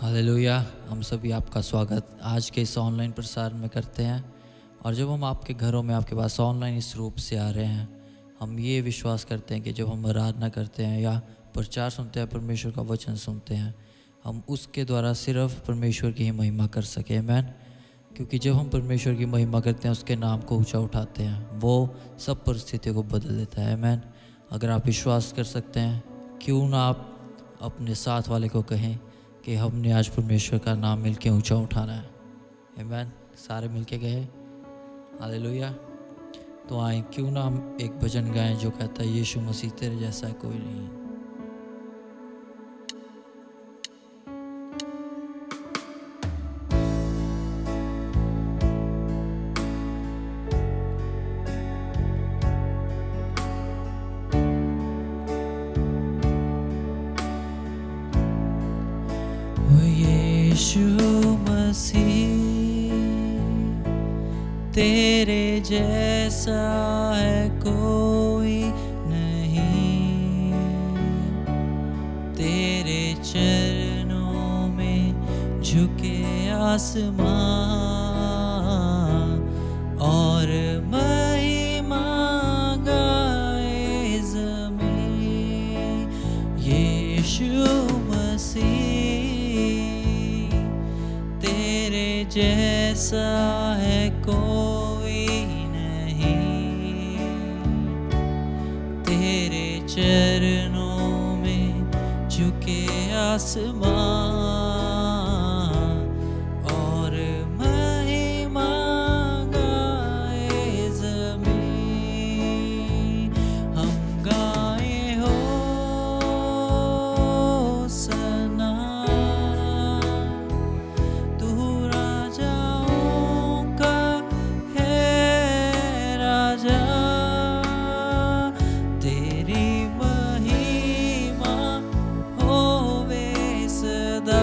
Hallelujah. हम सभी आपका स्वागत आज के इस ऑनलाइन प्रसार में करते हैं। और जब हम आपके घरों में आपके पास ऑनलाइन इस रूप से आ रहे हैं, हम ये विश्वास करते हैं कि जब हम आराधना करते हैं या प्रचार सुनते हैं, परमेश्वर का वचन सुनते हैं, हम उसके द्वारा सिर्फ परमेश्वर की ही महिमा कर सकें। आमीन। क्योंकि जब हम परमेश्वर की महिमा करते हैं, उसके नाम को ऊंचा उठाते हैं, वो सब परिस्थितियों को बदल देता है। आमीन। अगर आप विश्वास कर सकते हैं, क्यों ना आप अपने साथ वाले को कहें कि हमने आज परमेश्वर का नाम मिलके ऊंचा उठाना है। आमीन। सारे मिलके गए हालेलुया। तो आए, क्यों ना हम एक भजन गाएं जो कहता है, यीशु मसीह तेरे जैसा कोई नहीं। यीशु मसीह तेरे जैसा है कोई नहीं, तेरे चरणों में झुके आसमां और महिमा गाए ज़मीं। यीशु मसीह तेरे जैसा है कोई नहीं, तेरे चरणों में झुके आसमां और महिमा गाए ज़मीं। हम गाए हो सना, तेरी महिमा होवे सदा।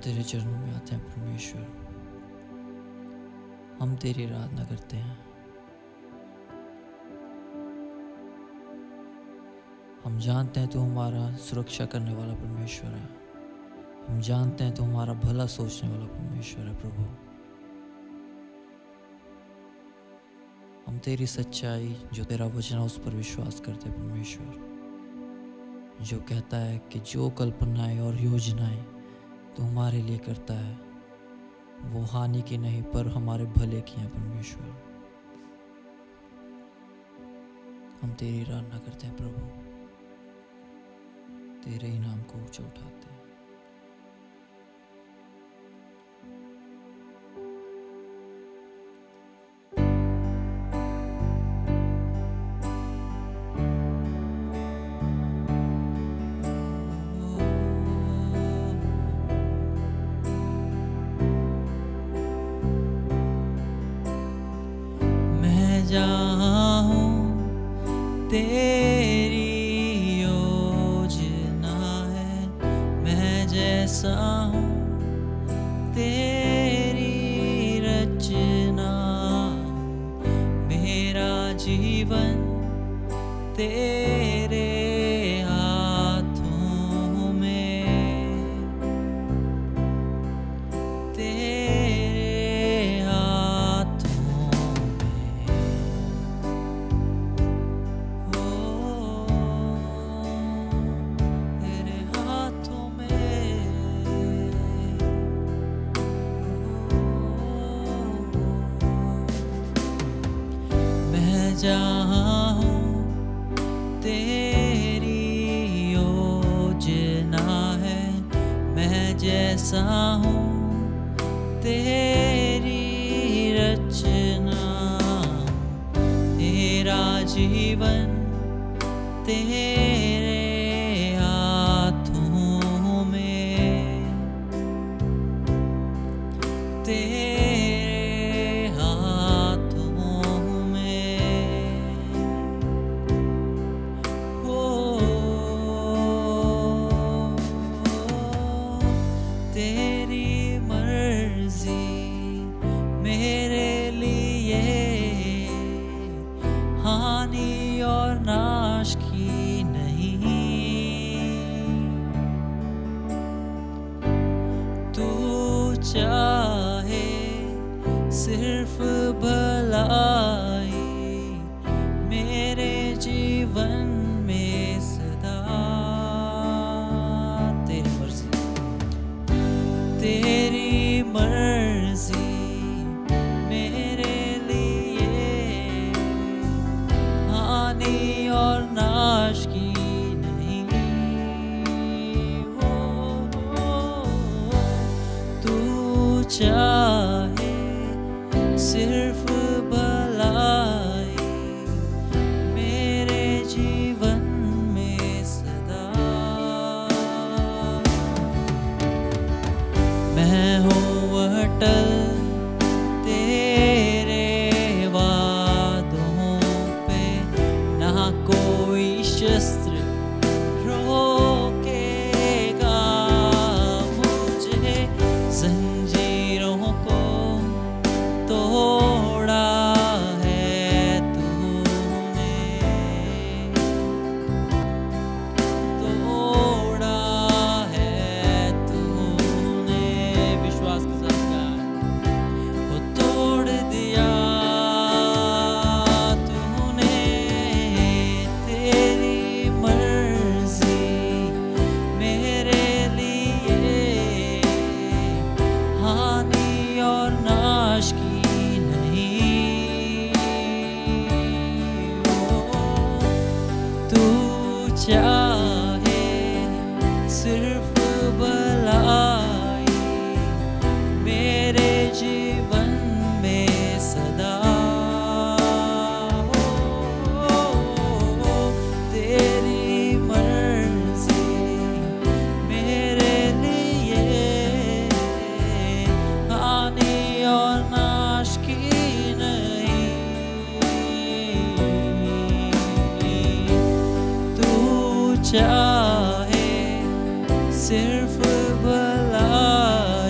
तेरे चरणों में आते हैं परमेश्वर, हम तेरी आराधना करते हैं। हम जानते हैं तू हमारा सुरक्षा करने वाला परमेश्वर है। हम जानते हैं तू हमारा भला सोचने वाला परमेश्वर है प्रभु। हम तेरी सच्चाई जो तेरा वचन है उस पर विश्वास करते हैं परमेश्वर, जो कहता है कि जो कल्पनाएं और योजनाएं तू हमारे लिए करता है वो हानि की नहीं पर हमारे भले की हैं परमेश्वर। हम तेरी आराधना करते हैं प्रभु, तेरे ही नाम को ऊंचा उठाते हैं। मैं जहाँ हूँ तेरी योजना है, मैं जैसा हूँ तेरी रचना, मेरा जीवन तेरे हाथों में, तेरे हाथों में, ओ तेरे हाथों में, मैं जहाँ हूँ तेरी योजना है, मैं जैसा हूँ तेरी रचना, तेरा जीवन तेरे हाथों में, तेरे हाथों में, तेरी मर्जी मेरे लिए हानि और नाश की नहीं, तू चाहे सिर्फ भलाई मेरे जीवन में सदा, तेरी मर्जी, तेरी मर्जी मेरे लिए हानि और नाश की नहीं, तू चाहे सिर्फ भलाई मेरे जीवन में सदा, मैं हूँ अटल तेरे वादों पे, ना कोई शस्त्र रोकेगा मुझे, जंजीरों को तोड़ा है तूने, तोड़ा है तूने, विश्वास के साथ गाएं, वो तोड़ दिया तूने, तेरी मर्जी मेरे लिए हानि और नाश की नहीं, तू चाहे सिर्फ भलाई मेरे जीवन में सदा, तेरी मर्जी मेरे लिए हानि और नाश की नहीं, तू चाहे सिर्फ भलाई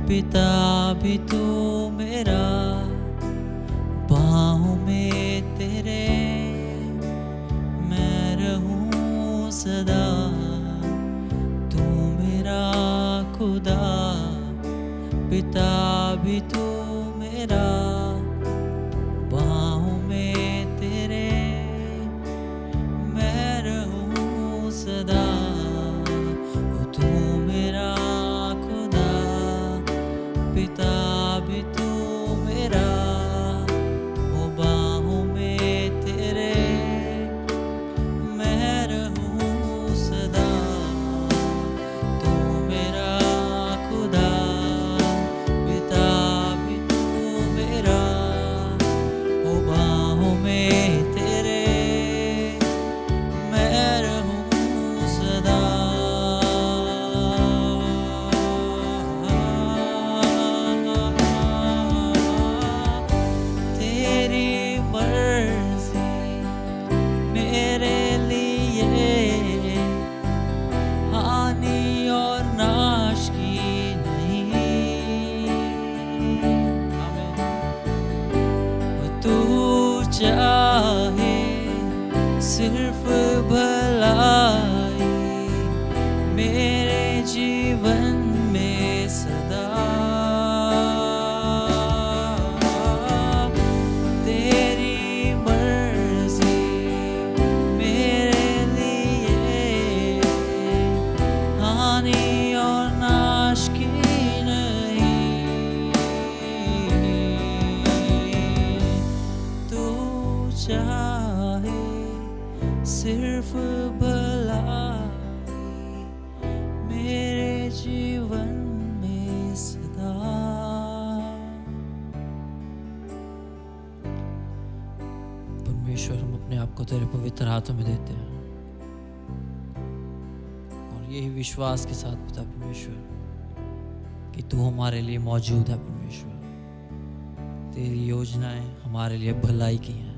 पिता भी तू मेरा, बाहों में तेरे मैं रहूं सदा। तू मेरा खुदा, पिता भी तू मेरा, बाहों में तेरे मैं रहूं सदा। तू मेरा खुदा, पिता भी तू मेरा, ओ बाहों में तेरे मैं रहूं सदा। तू मेरा खुदा, पिता भी तू मेरा, ओ बाहों में तेरे मैं रहूं सदा। तेरी मर्जी मेरे लिए हानि और नाश की नहीं। तू चाहे सिर्फ भलाई मेरे जीवन में सदा। तेरी मर्जी मेरे लिए हानि और नाश की नहीं। तू चाहे सिर्फ भलाई मेरे जीवन में सदा। परमेश्वर, हम अपने आप को तेरे पवित्र हाथों में देते हैं और यही विश्वास के साथ पिता परमेश्वर कि तू हमारे लिए मौजूद है। परमेश्वर, तेरी योजनाएं हमारे लिए भलाई की हैं।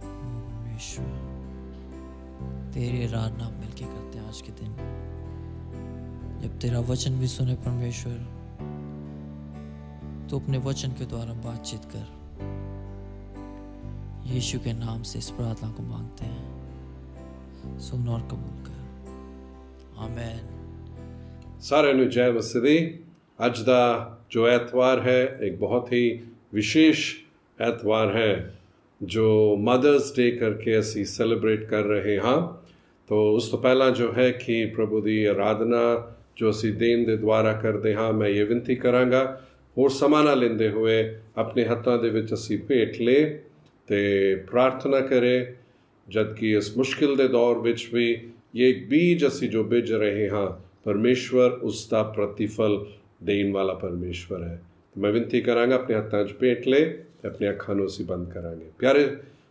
परमेश्वर, तेरी आराधना हम मिलके करते हैं आज के दिन। जब तेरा वचन भी सुने परमेश्वर, तो अपने वचन के द्वारा बातचीत कर। यीशु के नाम से इस प्रार्थना को मांगते हैं, सुन और कबूल कर। आमीन। ਸਾਰਿਆਂ ਨੂੰ ਜੈ ਮਸੀਹ ਦੀ। ਅੱਜ ਦਾ ਜੋ ਐਤਵਾਰ ਹੈ ਇੱਕ ਬਹੁਤ ਹੀ ਵਿਸ਼ੇਸ਼ ਐਤਵਾਰ ਹੈ ਜੋ ਮਦਰਸ ਡੇ ਕਰਕੇ ਅਸੀਂ ਸੈਲੀਬ੍ਰੇਟ ਕਰ ਰਹੇ ਹਾਂ। ਤੋ ਉਸ ਤੋਂ ਪਹਿਲਾਂ ਜੋ ਹੈ ਕਿ ਪ੍ਰਭੂ ਦੀ ਆਰਾਧਨਾ ਜੋ ਅਸੀਂ ਦੇਣ ਦੇ ਦੁਆਰਾ ਕਰਦੇ ਹਾਂ, ਮੈਂ ਇਹ ਬੇਨਤੀ ਕਰਾਂਗਾ ਹੋਰ ਸਮਾਂ ਨਾ ਲੈਂਦੇ ਹੋਏ ਆਪਣੇ ਹੱਥਾਂ ਦੇ ਵਿੱਚ ਅਸੀਂ ਭੇਟ ਲੈ ਤੇ ਪ੍ਰਾਰਥਨਾ ਕਰੇ। ਜਦ ਕਿ ਇਸ ਮੁਸ਼ਕਿਲ ਦੇ ਦੌਰ ਵਿੱਚ ਵੀ ਇਹ ਇੱਕ ਬੀਜ ਅਸੀਂ ਜੋ ਬੀਜ ਰਹੇ ਹਾਂ, परमेश्वर उसका प्रतिफल देने वाला परमेश्वर है। तो मैं विनती करांगा अपने हत्थां 'ਚ भेंट ले ते अपनी अखां नूं असीं बंद करांगे। प्यारे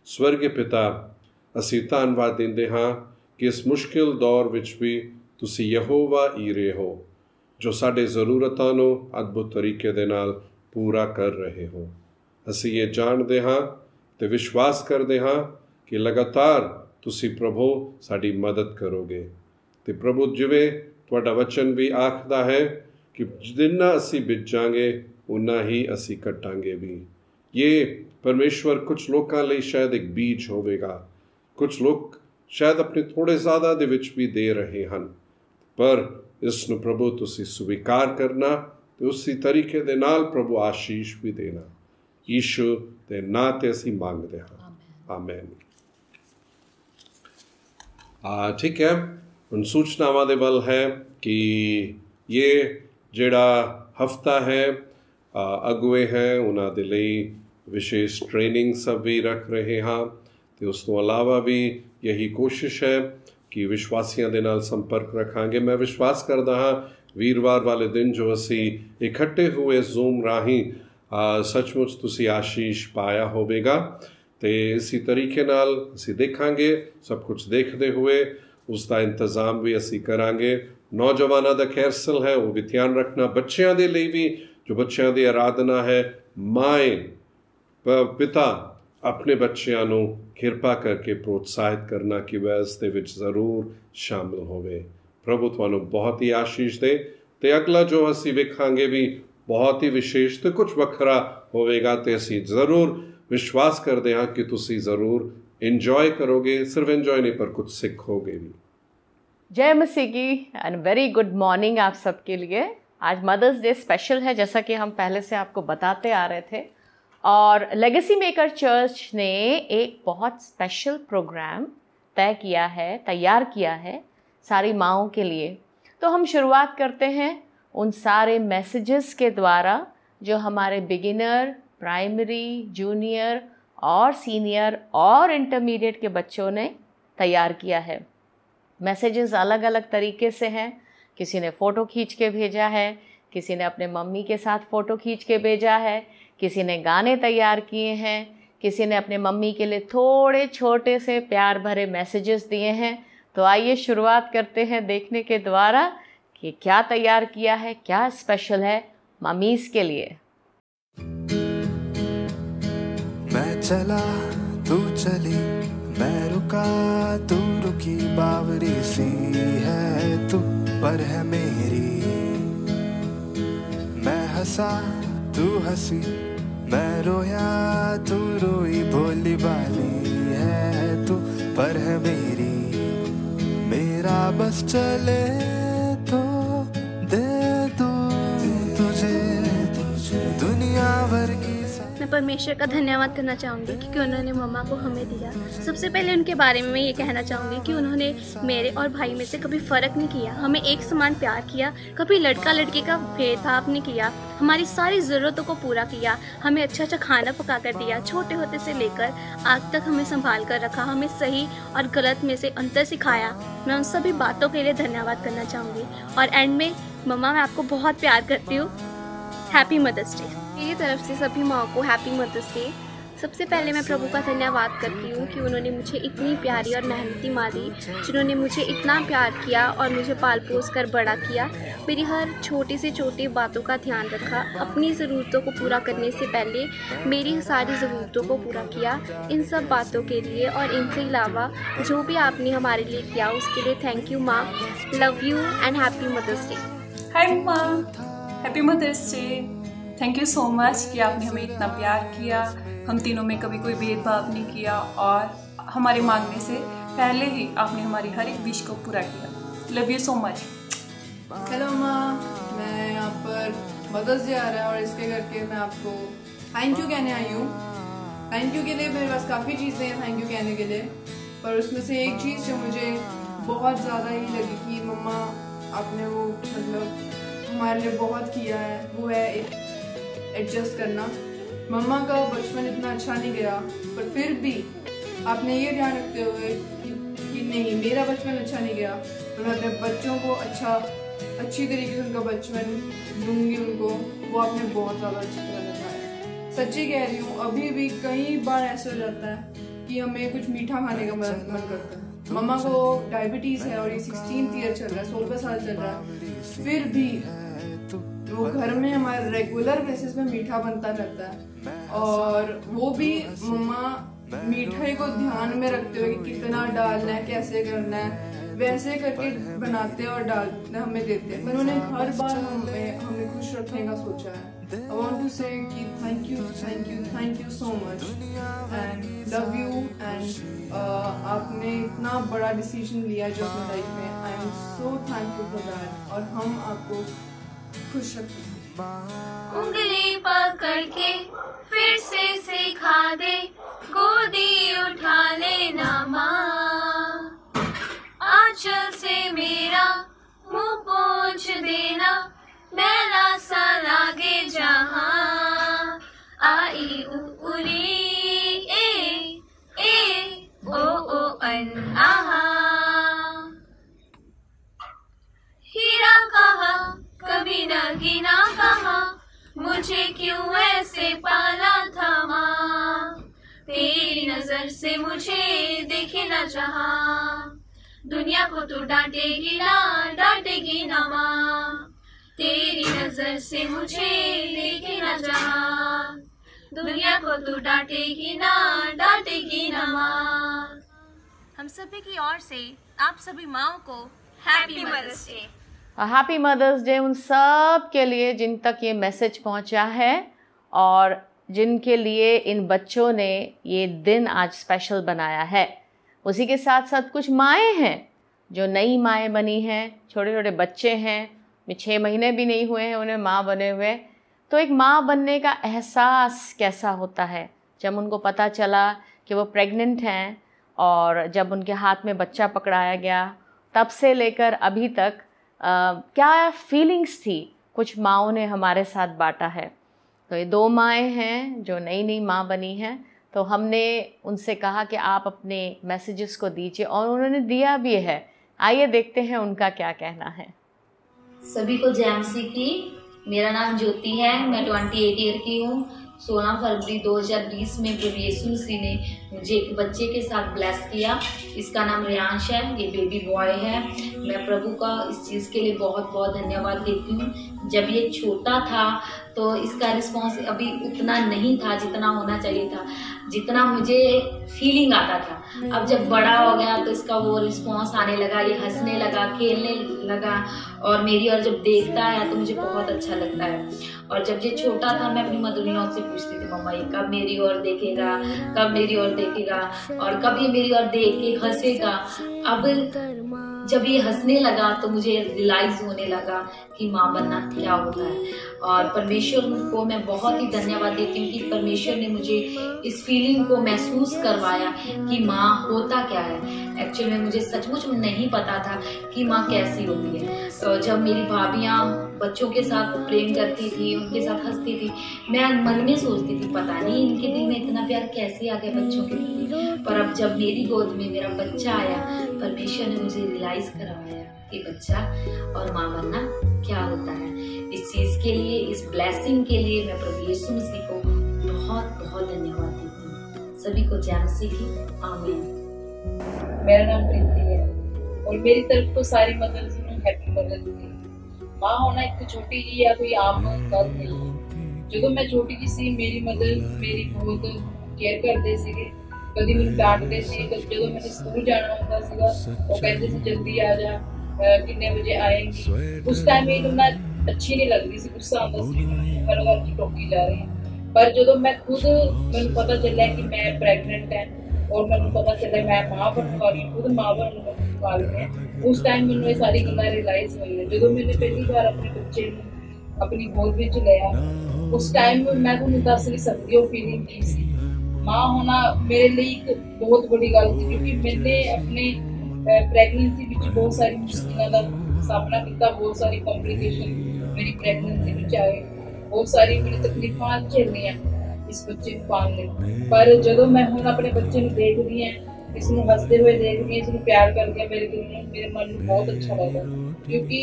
स्वर्गीय पिता, असीं धन्नवाद दिंदे हां कि इस मुश्किल दौर विच भी तुसीं यहोवा ईरे हो जो साडे ज़रूरतां नूं अद्भुत तरीके दे नाल पूरा कर रहे हो। असीं ये जाणदे हां ते विश्वास करदे हां कि लगातार तुसीं प्रभु साडी मदद करोगे। ते प्रभु जिवें ਤੁਹਾਡਾ ਵਚਨ ਵੀ ਆਖਦਾ ਹੈ ਕਿ ਜਿੰਨਾ ਅਸੀਂ ਬੀਜਾਂਗੇ ਉਨਾ ਹੀ ਅਸੀਂ ਕੱਟਾਂਗੇ ਵੀ। ਇਹ ਪਰਮੇਸ਼ਵਰ ਕੁਛ ਲੋਕਾਂ ਲਈ ਸ਼ਾਇਦ ਇੱਕ ਬੀਜ ਹੋਵੇਗਾ, ਕੁਛ ਲੋਕ ਸ਼ਾਇਦ ਆਪਣੇ ਥੋੜ੍ਹੇ ਜ਼ਿਆਦਾ ਦੇ ਵਿੱਚ ਵੀ ਦੇ ਰਹੇ ਹਨ, ਪਰ ਇਸ ਨੂੰ ਪ੍ਰਭੂ ਤੁਸੀਂ ਸਵੀਕਾਰ ਕਰਨਾ ਤੇ ਉਸੇ ਤਰੀਕੇ ਦੇ ਨਾਲ ਪ੍ਰਭੂ ਆਸ਼ੀਸ਼ ਵੀ ਦੇਣਾ। ਯੀਸ਼ੂ ਦੇ ਨਾਂ ਤੇ ਅਸੀਂ ਮੰਗਦੇ ਹਾਂ, ਆਮੇਨ। ਠੀਕ ਹੈ, ਹੁਣ ਸੂਚਨਾਵਾਂ ਦੇ ਵੱਲ ਹੈ ਕਿ ਇਹ ਜਿਹੜਾ ਹਫਤਾ ਹੈ ਅਗੁਏ ਹੈ ਉਹਨਾਂ ਦੇ ਲਈ ਵਿਸ਼ੇਸ਼ ਟ੍ਰੇਨਿੰਗ ਸਭ ਵੀ ਰੱਖ ਰਹੇ ਹਾਂ ਤੇ ਉਸ ਤੋਂ ਇਲਾਵਾ ਵੀ ਇਹੀ ਕੋਸ਼ਿਸ਼ ਹੈ ਕਿ ਵਿਸ਼ਵਾਸੀਆਂ ਦੇ ਨਾਲ ਸੰਪਰਕ ਰੱਖਾਂਗੇ। ਮੈਂ ਵਿਸ਼ਵਾਸ ਕਰਦਾ ਹਾਂ ਵੀਰਵਾਰ ਵਾਲੇ ਦਿਨ ਜੋ ਅਸੀਂ ਇਕੱਠੇ ਹੋਏ ਜ਼ੂਮ ਰਾਹੀਂ ਸੱਚਮੁੱਚ ਤੁਸੀਂ ਆਸ਼ੀਸ਼ ਪਾਇਆ ਹੋਵੇਗਾ ਤੇ ਇਸੇ ਤਰੀਕੇ ਨਾਲ ਅਸੀਂ ਦੇਖਾਂਗੇ। ਸਭ ਕੁਝ ਦੇਖਦੇ ਹੋਏ ਉਸ ਦਾ ਇੰਤਜ਼ਾਮ ਵੀ ਅਸੀਂ ਕਰਾਂਗੇ। ਨੌਜਵਾਨਾਂ ਦਾ ਕੈਂਸਲ ਹੈ ਉਹ ਵੀ ਧਿਆਨ ਰੱਖਣਾ। ਬੱਚਿਆਂ ਦੇ ਲਈ ਵੀ ਜੋ ਬੱਚਿਆਂ ਦੀ ਆਰਾਧਨਾ ਹੈ, ਮਾਏ ਪਿਤਾ ਆਪਣੇ ਬੱਚਿਆਂ ਨੂੰ ਕਿਰਪਾ ਕਰਕੇ ਪ੍ਰੋਤਸਾਹਿਤ ਕਰਨਾ ਕਿ ਵह ਇਸ ਦੇ ਵਿੱਚ ਜ਼ਰੂਰ ਸ਼ਾਮਿਲ ਹੋਵੇ। ਪ੍ਰਭੂ ਤੁਹਾਨੂੰ ਬਹੁਤ ਹੀ ਆਸ਼ੀਸ਼ ਦੇ। ਤੇ ਅਗਲਾ ਜੋ ਅਸੀਂ ਵੇਖਾਂਗੇ ਵੀ ਬਹੁਤ ਹੀ ਵਿਸ਼ੇਸ਼ ਤੇ ਕੁਝ ਵੱਖਰਾ ਹੋਵੇਗਾ ਤੇ ਅਸੀਂ ਜ਼ਰੂਰ ਵਿਸ਼ਵਾਸ ਕਰਦੇ ਹਾਂ ਕਿ ਤੁਸੀਂ ਜ਼ਰੂਰ ਇੰਜॉय करोगे। सिर्फ इंजॉय नहीं पर कुछ सीखोगे भी। जय मसीह की एंड वेरी गुड मॉर्निंग आप सबके लिए। आज मदर्स डे स्पेशल है जैसा कि हम पहले से आपको बताते आ रहे थे, और लेगेसी मेकर चर्च ने एक बहुत स्पेशल प्रोग्राम तैयार किया है सारी माँओं के लिए। तो हम शुरुआत करते हैं उन सारे मैसेजेस के द्वारा जो हमारे बिगिनर, प्राइमरी, जूनियर और सीनियर और इंटरमीडिएट के बच्चों ने तैयार किया है। मैसेजेस अलग अलग तरीके से हैं। किसी ने फ़ोटो खींच के भेजा है, किसी ने अपने मम्मी के साथ फ़ोटो खींच के भेजा है, किसी ने गाने तैयार किए हैं, किसी ने अपने मम्मी के लिए थोड़े छोटे से प्यार भरे मैसेजेस दिए हैं। तो आइए शुरुआत करते हैं देखने के द्वारा कि क्या तैयार किया है, क्या स्पेशल है मम्मीज़ के लिए। मैं चला तू चली, मैं रुका तू रुकी, बावरी सी है तू पर है मेरी। मैं हंसा तू हंसी, मैं रोया तू रोई, भोली बाली है तू पर है मेरी। मेरा बस चले तो दे दूं तुझे दुनिया भर की। मैं परमेश्वर का धन्यवाद करना चाहूँगी क्योंकि उन्होंने मम्मा को हमें दिया। सबसे पहले उनके बारे में मैं ये कहना चाहूँगी कि उन्होंने मेरे और भाई में से कभी फ़र्क नहीं किया, हमें एक समान प्यार किया, कभी लड़का लड़की का भेदभाव नहीं किया, हमारी सारी ज़रूरतों को पूरा किया, हमें अच्छा अच्छा खाना पका कर दिया, छोटे होते से लेकर आज तक हमें संभाल कर रखा, हमें सही और गलत में से अंतर सिखाया। मैं उन सभी बातों के लिए धन्यवाद करना चाहूँगी। और एंड में मम्मा, मैं आपको बहुत प्यार करती हूँ। Happy mother's day. मेरी तरफ से सभी माँ को हैप्पी मदर्स डे। सबसे पहले मैं प्रभु का धन्यवाद करती हूँ कि उन्होंने मुझे इतनी प्यारी और मेहनती माँ दी, जिन्होंने मुझे इतना प्यार किया और मुझे पाल पोस कर बड़ा किया, मेरी हर छोटी से छोटी बातों का ध्यान रखा, अपनी ज़रूरतों को पूरा करने से पहले मेरी सारी ज़रूरतों को पूरा किया। इन सब बातों के लिए और इनसे अलावा जो भी आपने हमारे लिए किया उसके लिए थैंक यू माँ। Love you and happy mother's day. Hi माँ, happy mother's day. Thank you so much कि आपने हमें इतना प्यार किया, हम तीनों में कभी कोई भेदभाव नहीं किया और हमारे मांगने से पहले ही आपने हमारी हर एक विश को पूरा किया। Love you so much. Hello माँ, मैं यहाँ पर मदर्स डे आ रहा है और इसके करके मैं आपको थैंक यू कहने आई हूँ। थैंक यू के लिए मेरे पास काफ़ी चीज़ें हैं थैंक यू कहने के लिए, पर उसमें से एक चीज़ जो मुझे बहुत ज़्यादा ही लगी कि मम्मा आपने वो मतलब हमारे लिए बहुत किया है, वो है एडजस्ट करना। मम्मा का बचपन इतना अच्छा नहीं गया, पर फिर भी आपने ये ध्यान रखते हुए कि नहीं मेरा बचपन अच्छा नहीं गया, तो मैं अपने बच्चों को अच्छी तरीके से उनका बचपन दूंगी उनको, वो आपने बहुत ज़्यादा अच्छी तरह बताया। सच्ची कह रही हूँ, अभी भी कई बार ऐसा हो जाता है कि हमें कुछ मीठा खाने का मन करता है। मम्मा को डायबिटीज़ है और ये 16th ईयर चल रहा है, 16वां साल चल रहा है, फिर भी वो घर में हमारे रेगुलर बेसिस पे मीठा बनता रहता है, और वो भी मम्मा मीठे को ध्यान में रखते हुए कि कितना डालना है, कैसे करना है, वैसे करके बनाते और डालते हमें देते हैं। उन्होंने हर बार हमें खुश रखने का सोचा है। I want to say कि thank you so much and love you and आपने इतना बड़ा डिसीजन लिया जो अपनी लाइफ में, I am so thankful for that, और हम आपको खुश रखते हैं। उंगली पकड़ के फिर से सिखा दे, गोदी उठा लेना माँ, आंचल से मेरा मुंह पोंछ देना, मैला सा लागे जहां, आई उरी ए ओ अन आहा। हीरा कहा कभी न गिना कहा, मुझे क्यों ऐसे पाला था माँ, तेरी नजर से मुझे देखे न चाहा, दुनिया को तू डांटेगी ना माँ, तेरी नजर से मुझे देखे न चाहा, दुनिया को तू डांटेगी ना माँ। हम सभी की ओर से आप सभी माँओं को happy mother's day. Happy mother's day उन सब के लिए जिन तक ये मैसेज पहुंचा है और जिनके लिए इन बच्चों ने ये दिन आज स्पेशल बनाया है। उसी के साथ साथ कुछ माएँ हैं जो नई माएँ बनी हैं, छोटे छोटे बच्चे हैं, 6 महीने भी नहीं हुए हैं उन्हें माँ बने हुए। तो एक माँ बनने का एहसास कैसा होता है जब उनको पता चला कि वो प्रेग्नेंट हैं और जब उनके हाथ में बच्चा पकड़ाया गया, तब से लेकर अभी तक क्या फीलिंग्स थी, कुछ माँओं ने हमारे साथ बांटा है। तो ये 2 माएँ हैं जो नई नई माँ बनी हैं, तो हमने उनसे कहा कि आप अपने मैसेजेस को दीजिए और उन्होंने दिया भी है। आइए देखते हैं उनका क्या कहना है। सभी को जय मसीह की। मेरा नाम ज्योति है, मैं 28 ईयर की हूँ। 16 फरवरी 2020 में प्रभु यीशु मसीह ने मुझे एक बच्चे के साथ ब्लेस किया। इसका नाम रियांश है, ये बेबी बॉय है। मैं प्रभु का इस चीज़ के लिए बहुत बहुत धन्यवाद देती हूँ। जब ये छोटा था तो इसका रिस्पॉन्स अभी उतना नहीं था जितना होना चाहिए था, जितना मुझे फीलिंग आता था। अब जब बड़ा हो गया तो इसका वो रिस्पॉन्स आने लगा, ये हंसने लगा, खेलने लगा और मेरी और जब देखता है तो मुझे बहुत अच्छा लगता है। और जब ये छोटा था मैं अपनी मदर-इन-लॉ से पूछती थी, मम्मा ये कब मेरी ओर देखेगा, कब मेरी ओर देखेगा और कब ये मेरी ओर देख के हंसेगा। अब जब ये हंसने लगा तो मुझे रियलाइज होने लगा कि माँ बनना क्या होता है। और परमेश्वर को मैं बहुत ही धन्यवाद देती हूँ कि परमेश्वर ने मुझे इस फीलिंग को महसूस करवाया कि माँ होता क्या है। एक्चुअली में मुझे सचमुच में नहीं पता था कि माँ कैसी होती है। तो जब मेरी भाभियाँ बच्चों के साथ प्रेम करती थी, उनके साथ हंसती थी, मैं मन में सोचती थी पता नहीं इनके दिल में इतना प्यार कैसे आ गया बच्चों के प्रति। पर अब जब मेरी गोद में मेरा बच्चा आया, परमेश्वर ने मुझे रियलाइज करवाया कि बच्चा और माँ बनना क्या होता है। इस चीज के लिए, इस ब्लेसिंग के लिए मैं प्रभु यीशु मसीह को बहुत बहुत धन्यवाद देती हूँ। सभी को जय मसीह की आमीन। मेरा नाम प्रीति है और मेरी तरफ तो सारी मदर्स ਨੂੰ हैप्पी मदर्स डे। माँ होना एक छोटी जी या कोई आम ਗੱਲ नहीं है। ਜਦੋਂ मैं छोटी जी सी मेरी मदर मेरी बहुत केयर करते ਸੀਗੇ। कभी ਮੈਨੂੰ डांटते ਸੀ, ਜਦੋਂ मैंने स्कूल जाना ਹੁੰਦਾ ਸੀਗਾ ਉਹ ਕਹਿੰਦੇ ਸੀ जल्दी आ जा, कितने बजे आएंगी। उस टाइम ये ना अच्छी नहीं लगती सी, गुस्सा आता सी हर बार की टोकी जा रही है। पर ਜਦੋਂ मैं खुद मैंने पता चला कि मैं प्रेगनेंट है और मैंने पता चला मैं माँ बनने वाली हूँ, खुद माँ बनने वाली है, उस टाइम मैंने ये सारी गल्लां रियलाइज हुई है। ਜਦੋਂ मैंने पहली बार अपने बच्चे ਨੂੰ अपनी गोद ਵਿੱਚ लिया, उस टाइम मैं ਤੁਹਾਨੂੰ ਦੱਸ नहीं सकती वो फीलिंग की सी। माँ होना मेरे लिए एक बहुत बड़ी गल थी क्योंकि मैंने अपने प्रेगनेंसी ਵਿੱਚ बहुत सारी मुश्किलों का सामना किया, बहुत सारी कॉम्प्लिकेशन मेरी प्रेगनेंसी ਵਿੱਚ आए, बहुत सारी मेरी तकलीफां झेलियां इस बच्चे को पालने। पर ਜਦੋਂ मैं ਹੁਣ अपने बच्चे ਨੂੰ देखदी हैं, इसनूं हसदे हुए देखदी हैं, इसनूं प्यार करदी हैं, मेरे दिल ਨੂੰ मेरे मन ਨੂੰ बहुत अच्छा लगता क्योंकि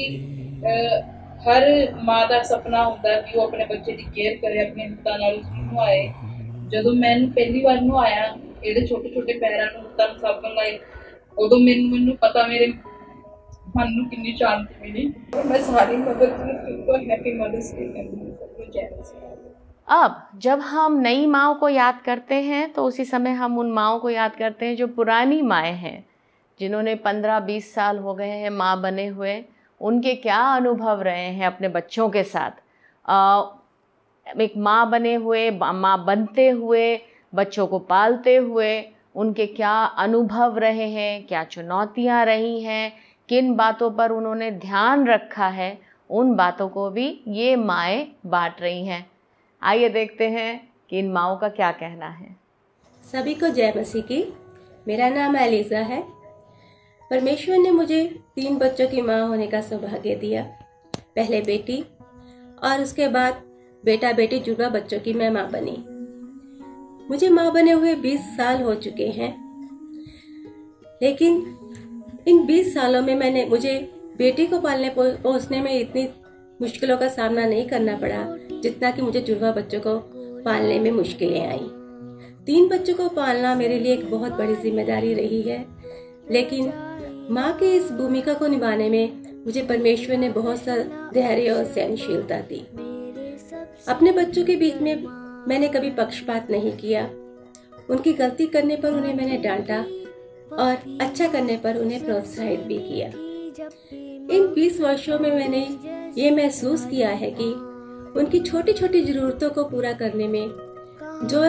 हर माँ का सपना होता है कि वो अपने बच्चे की केयर करे, अपने हत्थां नाल उसनूं नवाए। ਜਦੋਂ मैंने पहली बार नवाया ਇਹਦੇ छोटे छोटे पैरां ਨੂੰ हत्थां ਨੂੰ साबण लाए, उदों ਮੈਨੂੰ पता मेरे मन ਨੂੰ कितनी शांति मिली। मैं सारी मदर्स को हैप्पी मदर्स डे कहती हूँ। अब जब हम नई माँओं को याद करते हैं तो उसी समय हम उन माँओं को याद करते हैं जो पुरानी माएँ हैं, जिन्होंने 15-20 साल हो गए हैं माँ बने हुए। उनके क्या अनुभव रहे हैं अपने बच्चों के साथ, एक माँ बने हुए, माँ बनते हुए, बच्चों को पालते हुए उनके क्या अनुभव रहे हैं, क्या चुनौतियाँ रही हैं, किन बातों पर उन्होंने ध्यान रखा है, उन बातों को भी ये माएँ बांट रही हैं। आइए देखते हैं कि इन माँओं का क्या कहना है। सभी को जय मसीह की। मेरा नाम एलिजा है। परमेश्वर ने मुझे 3 बच्चों की माँ होने का सौभाग्य दिया। पहले बेटी और उसके बाद बेटा बेटी जुड़वा बच्चों की मैं माँ बनी। मुझे माँ बने हुए 20 साल हो चुके हैं, लेकिन इन 20 सालों में मुझे बेटी को पालने पोसने में इतनी मुश्किलों का सामना नहीं करना पड़ा जितना कि मुझे जुड़वा बच्चों को पालने में मुश्किलें आई। 3 बच्चों को पालना मेरे लिए एक बहुत बड़ी जिम्मेदारी रही है, लेकिन माँ की इस भूमिका को निभाने में मुझे परमेश्वर ने बहुत सा धैर्य और सहनशीलता दी। अपने बच्चों के बीच में मैंने कभी पक्षपात नहीं किया। उनकी गलती करने पर उन्हें मैंने डांटा और अच्छा करने पर उन्हें प्रोत्साहित भी किया। इन 20 वर्षों में मैंने ये महसूस किया है कि उनकी छोटी छोटी ज़रूरतों को पूरा करने में जो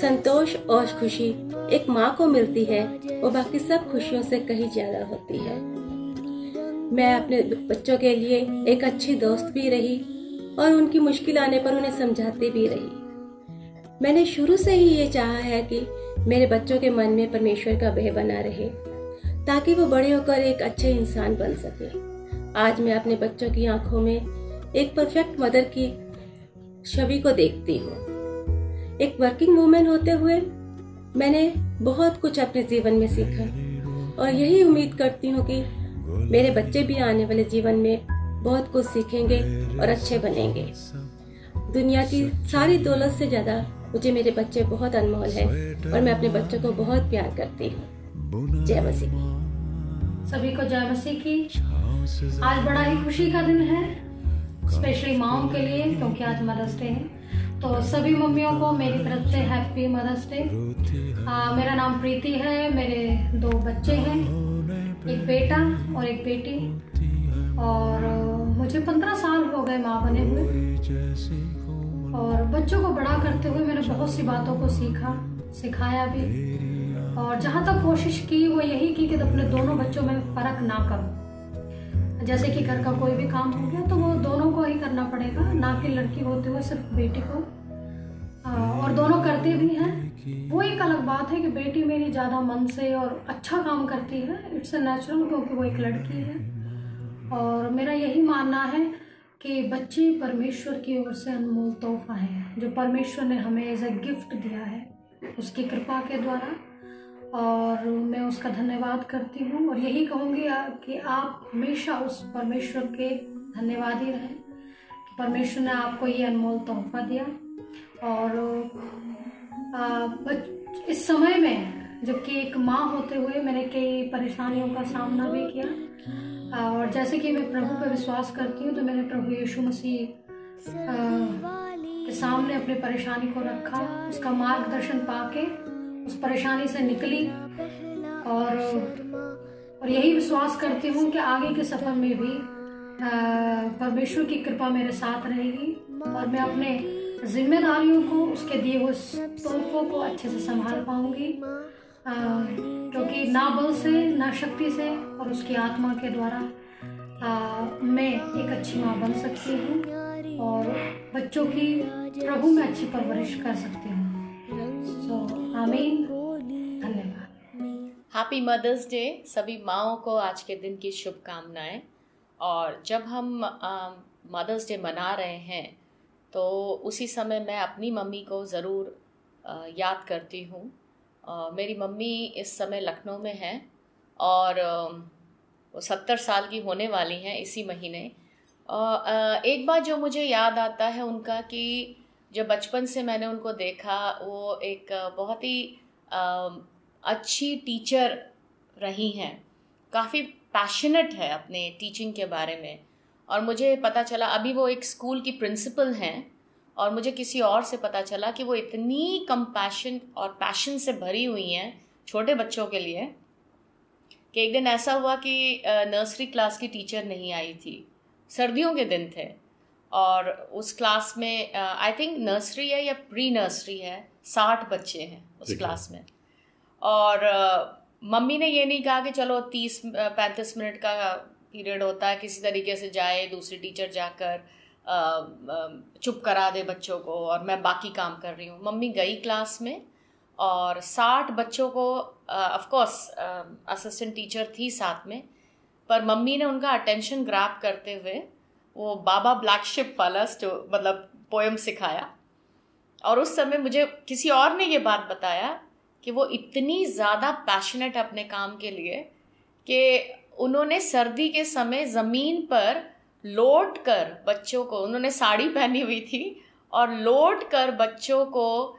संतोष और खुशी एक माँ को मिलती है वो बाकी सब खुशियों से कहीं ज़्यादा होती है। मैं अपने बच्चों के लिए एक अच्छी दोस्त भी रही और उनकी मुश्किल आने पर उन्हें समझाती भी रही। मैंने शुरू से ही ये चाहा है कि मेरे बच्चों के मन में परमेश्वर का भय बना रहे ताकि वो बड़े होकर एक अच्छे इंसान बन सके। आज मैं अपने बच्चों की आंखों में एक परफेक्ट मदर की छवि को देखती हूँ। एक वर्किंग वुमेन होते हुए मैंने बहुत कुछ अपने जीवन में सीखा और यही उम्मीद करती हूँ कि मेरे बच्चे भी आने वाले जीवन में बहुत कुछ सीखेंगे और अच्छे बनेंगे। दुनिया की सारी दौलत से ज्यादा मुझे मेरे बच्चे बहुत अनमोल है और मैं अपने बच्चों को बहुत प्यार करती हूँ। जय मसीह की। सभी को जय मसीह की। आज बड़ा ही खुशी का दिन है, स्पेशली माओं के लिए, क्योंकि आज मदर्स डे है। तो सभी मम्मियों को मेरी तरफ से हैप्पी मदर्स डे। मेरा नाम प्रीति है, मेरे 2 बच्चे हैं, एक बेटा और एक बेटी, और मुझे 15 साल हो गए माँ बने हुए। और बच्चों को बड़ा करते हुए मैंने बहुत सी बातों को सीखा, सिखाया भी, और जहाँ तक कोशिश की वो यही की कि अपने दोनों बच्चों में फ़र्क ना करूँ। जैसे कि घर का कोई भी काम हो गया तो वो दोनों को ही करना पड़ेगा, ना कि लड़की होते हुए सिर्फ बेटी को। और दोनों करते भी हैं। वो एक अलग बात है कि बेटी मेरी ज़्यादा मन से और अच्छा काम करती है, इट्स अ नेचुरल, क्योंकि वो एक लड़की है। और मेरा यही मानना है कि बच्चे परमेश्वर की ओर से अनमोल तोहफा है जो परमेश्वर ने हमें एज ए गिफ्ट दिया है उसकी कृपा के द्वारा, और मैं उसका धन्यवाद करती हूँ। और यही कहूँगी कि आप हमेशा उस परमेश्वर के धन्यवादी रहें कि परमेश्वर ने आपको ये अनमोल तोहफा दिया। और इस समय में जबकि एक माँ होते हुए मैंने कई परेशानियों का सामना भी किया, और जैसे कि मैं प्रभु पर विश्वास करती हूँ तो मैंने प्रभु यीशु मसीह के सामने अपनी परेशानी को रखा, उसका मार्गदर्शन पाके उस परेशानी से निकली, और यही विश्वास करती हूँ कि आगे के सफर में भी परमेश्वर की कृपा मेरे साथ रहेगी और मैं अपने जिम्मेदारियों को, उसके दिए हुए तोहफों को अच्छे से संभाल पाऊंगी, क्योंकि ना बल से ना शक्ति से और उसकी आत्मा के द्वारा मैं एक अच्छी माँ बन सकती हूँ और बच्चों की प्रभु में अच्छी परवरिश कर सकती हूँ। आमीन। धन्यवाद। हैप्पी मदर्स डे सभी माँओं को आज के दिन की शुभकामनाएं। और जब हम मदर्स डे मना रहे हैं तो उसी समय मैं अपनी मम्मी को ज़रूर याद करती हूँ। मेरी मम्मी इस समय लखनऊ में हैं और वो 70 साल की होने वाली हैं इसी महीने। एक बात जो मुझे याद आता है उनका कि जब बचपन से मैंने उनको देखा, वो एक बहुत ही अच्छी टीचर रही हैं, काफ़ी पैशनेट है अपने टीचिंग के बारे में। और मुझे पता चला, अभी वो एक स्कूल की प्रिंसिपल हैं, और मुझे किसी और से पता चला कि वो इतनी कंपैशन और पैशन से भरी हुई हैं छोटे बच्चों के लिए कि एक दिन ऐसा हुआ कि नर्सरी क्लास की टीचर नहीं आई थी, सर्दियों के दिन थे, और उस क्लास में आई थिंक नर्सरी है या प्री नर्सरी है, 60 बच्चे हैं उस क्लास में। और मम्मी ने ये नहीं कहा कि चलो 30-35 मिनट का पीरियड होता है, किसी तरीके से जाए दूसरी टीचर जाकर चुप करा दे बच्चों को और मैं बाकी काम कर रही हूँ। मम्मी गई क्लास में और 60 बच्चों को, ऑफ कोर्स असिस्टेंट टीचर थी साथ में, पर मम्मी ने उनका अटेंशन ग्रैब करते हुए वो बाबा ब्लैक शिप वाला मतलब पोएम सिखाया। और उस समय मुझे किसी और ने ये बात बताया कि वो इतनी ज़्यादा पैशनेट अपने काम के लिए कि उन्होंने सर्दी के समय ज़मीन पर लोट कर बच्चों को, उन्होंने साड़ी पहनी हुई थी और लोट कर बच्चों को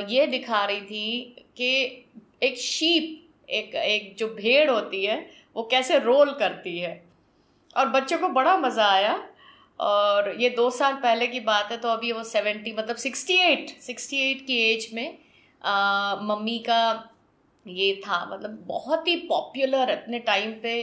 ये दिखा रही थी कि एक शीप, एक जो भेड़ होती है वो कैसे रोल करती है। और बच्चों को बड़ा मज़ा आया। और ये 2 साल पहले की बात है, तो अभी वो 70 मतलब 68 की एज में मम्मी का ये था, मतलब बहुत ही पॉपुलर अपने टाइम पे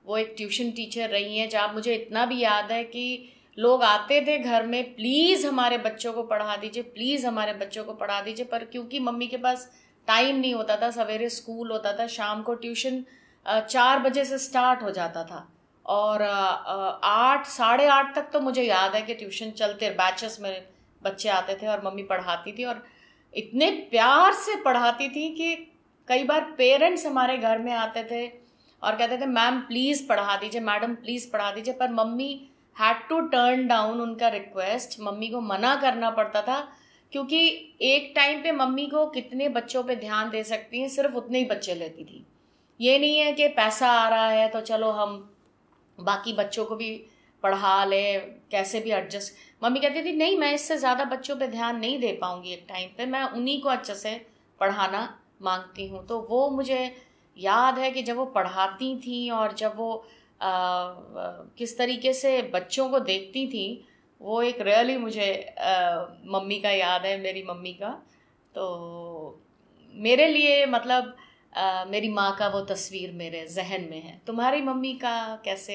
वो एक ट्यूशन टीचर रही हैं, जहाँ मुझे इतना भी याद है कि लोग आते थे घर में, प्लीज़ हमारे बच्चों को पढ़ा दीजिए, प्लीज़ हमारे बच्चों को पढ़ा दीजिए, पर क्योंकि मम्मी के पास टाइम नहीं होता था, सवेरे स्कूल होता था, शाम को ट्यूशन 4 बजे से स्टार्ट हो जाता था और 8 साढ़े 8 तक तो मुझे याद है कि ट्यूशन चलते, बैचेस में बच्चे आते थे और मम्मी पढ़ाती थी और इतने प्यार से पढ़ाती थी कि कई बार पेरेंट्स हमारे घर में आते थे और कहते थे मैम प्लीज़ पढ़ा दीजिए, मैडम प्लीज़ पढ़ा दीजिए, पर मम्मी हैड टू टर्न डाउन उनका रिक्वेस्ट, मम्मी को मना करना पड़ता था क्योंकि एक टाइम पे मम्मी को कितने बच्चों पे ध्यान दे सकती हैं, सिर्फ उतने ही बच्चे लेती थी। ये नहीं है कि पैसा आ रहा है तो चलो हम बाकी बच्चों को भी पढ़ा लें, कैसे भी एडजस्ट। मम्मी कहती थी नहीं, मैं इससे ज़्यादा बच्चों पे ध्यान नहीं दे पाऊँगी एक टाइम पे, मैं उन्हीं को अच्छे से पढ़ाना मांगती हूँ। तो वो मुझे याद है कि जब वो पढ़ाती थी और जब वो किस तरीके से बच्चों को देखती थी, वो एक रियली मुझे मम्मी का याद है, मेरी मम्मी का। तो मेरे लिए मतलब मेरी माँ का वो तस्वीर मेरे जहन में है। तुम्हारी मम्मी का कैसे?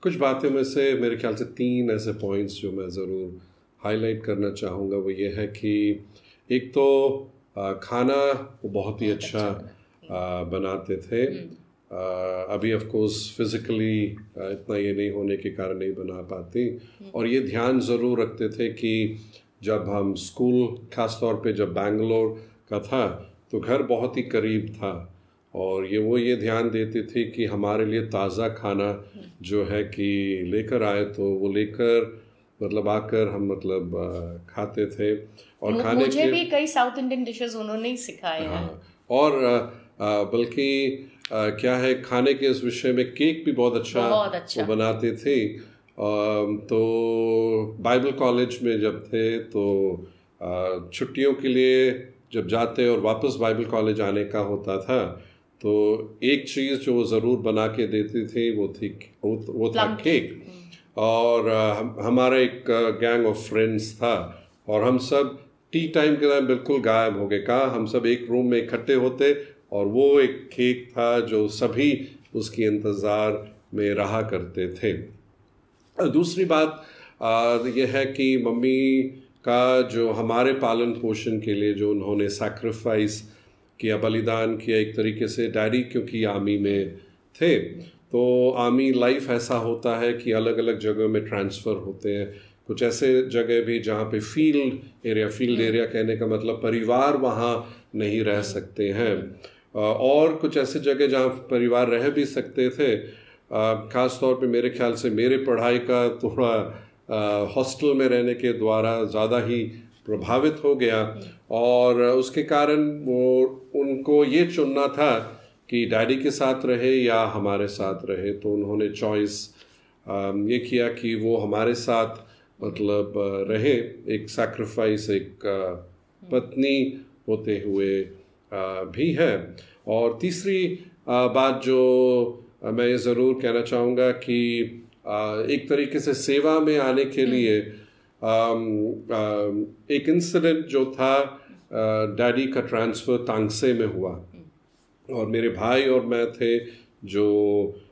कुछ बातें में से मेरे ख्याल से 3 ऐसे पॉइंट्स जो मैं ज़रूर हाईलाइट करना चाहूँगा, वो ये है कि एक तो खाना वो बहुत ही अच्छा बनाते थे। अभी ऑफ कोर्स फिज़िकली इतना ये नहीं होने के कारण नहीं बना पाती, और ये ध्यान ज़रूर रखते थे कि जब हम स्कूल, ख़ास तौर पे जब बैंगलोर का था तो घर बहुत ही करीब था, और ये ध्यान देती थी कि हमारे लिए ताज़ा खाना जो है कि लेकर आए, तो वो लेकर मतलब आकर हम मतलब खाते थे। और खाने मुझे भी कई साउथ इंडियन डिशेस उन्होंने ही सिखाए हैं। और बल्कि क्या है, खाने के इस विषय में केक भी बहुत अच्छा वो बनाते थे। तो बाइबल कॉलेज में जब थे तो छुट्टियों के लिए जब जाते और वापस बाइबल कॉलेज आने का होता था, तो एक चीज़ जो ज़रूर बना के देती थी वो था केक। और हमारा एक गैंग ऑफ फ्रेंड्स था और हम सब टी टाइम के टाइम बिल्कुल गायब हो गए। कहाँ, हम सब एक रूम में इकट्ठे होते और वो एक केक था जो सभी उसकी इंतज़ार में रहा करते थे। दूसरी बात यह है कि मम्मी का जो हमारे पालन पोषण के लिए जो उन्होंने सैक्रिफाइस किया, बलिदान किया एक तरीके से। डैडी क्योंकि आर्मी में थे, तो आर्मी लाइफ ऐसा होता है कि अलग अलग जगहों में ट्रांसफ़र होते हैं। कुछ ऐसे जगह भी जहाँ पे फील्ड एरिया कहने का मतलब परिवार वहाँ नहीं रह सकते हैं, और कुछ ऐसे जगह जहाँ परिवार रह भी सकते थे। ख़ास तौर पे मेरे ख्याल से मेरे पढ़ाई का थोड़ा हॉस्टल में रहने के द्वारा ज़्यादा ही प्रभावित हो गया, और उसके कारण वो उनको ये चुनना था कि डैडी के साथ रहे या हमारे साथ रहे। तो उन्होंने चॉइस ये किया कि वो हमारे साथ मतलब रहे, एक सैक्रिफाइस एक पत्नी होते हुए भी है। और तीसरी बात जो मैं ये ज़रूर कहना चाहूँगा कि एक तरीके से सेवा में आने के लिए एक इंसिडेंट जो था, डैडी का ट्रांसफ़र तांगसे में हुआ और मेरे भाई और मैं थे जो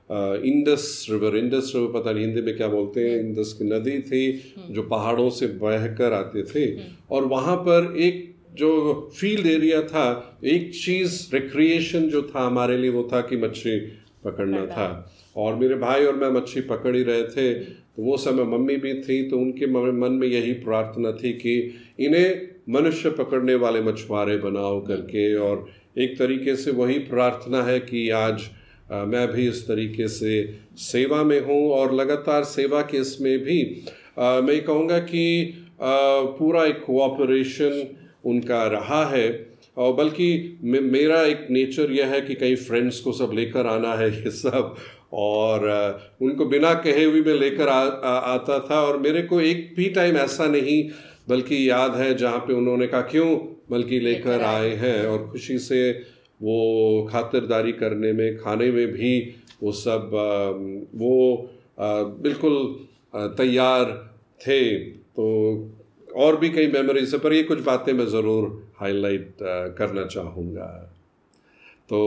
इंडस रिवर पता नहीं हिंदी में क्या बोलते हैं, इंडस की नदी थी जो पहाड़ों से बहकर आते थे, और वहाँ पर एक जो फील्ड एरिया था, एक चीज़ रिक्रिएशन जो था हमारे लिए वो था कि मच्छी पकड़ना था। और मेरे भाई और मैं मच्छी पकड़ ही रहे थे, तो वो समय मम्मी भी थी, तो उनके मन में यही प्रार्थना थी कि इन्हें मनुष्य पकड़ने वाले मछुआरे बनाओ करके। और एक तरीके से वही प्रार्थना है कि आज मैं भी इस तरीके से सेवा में हूँ, और लगातार सेवा के इसमें भी मैं कहूँगा कि पूरा एक कोऑपरेशन उनका रहा है। और बल्कि मेरा एक नेचर यह है कि कई फ्रेंड्स को सब लेकर आना है ये सब, और उनको बिना कहे हुए मैं लेकर आता था। और मेरे को एक भी टाइम ऐसा नहीं बल्कि याद है जहाँ पे उन्होंने कहा क्यों बल्कि लेकर आए हैं, और खुशी से वो खातिरदारी करने में, खाने में भी वो सब बिल्कुल तैयार थे। तो और भी कई मेमोरीज है, पर ये कुछ बातें मैं ज़रूर हाईलाइट करना चाहूँगा। तो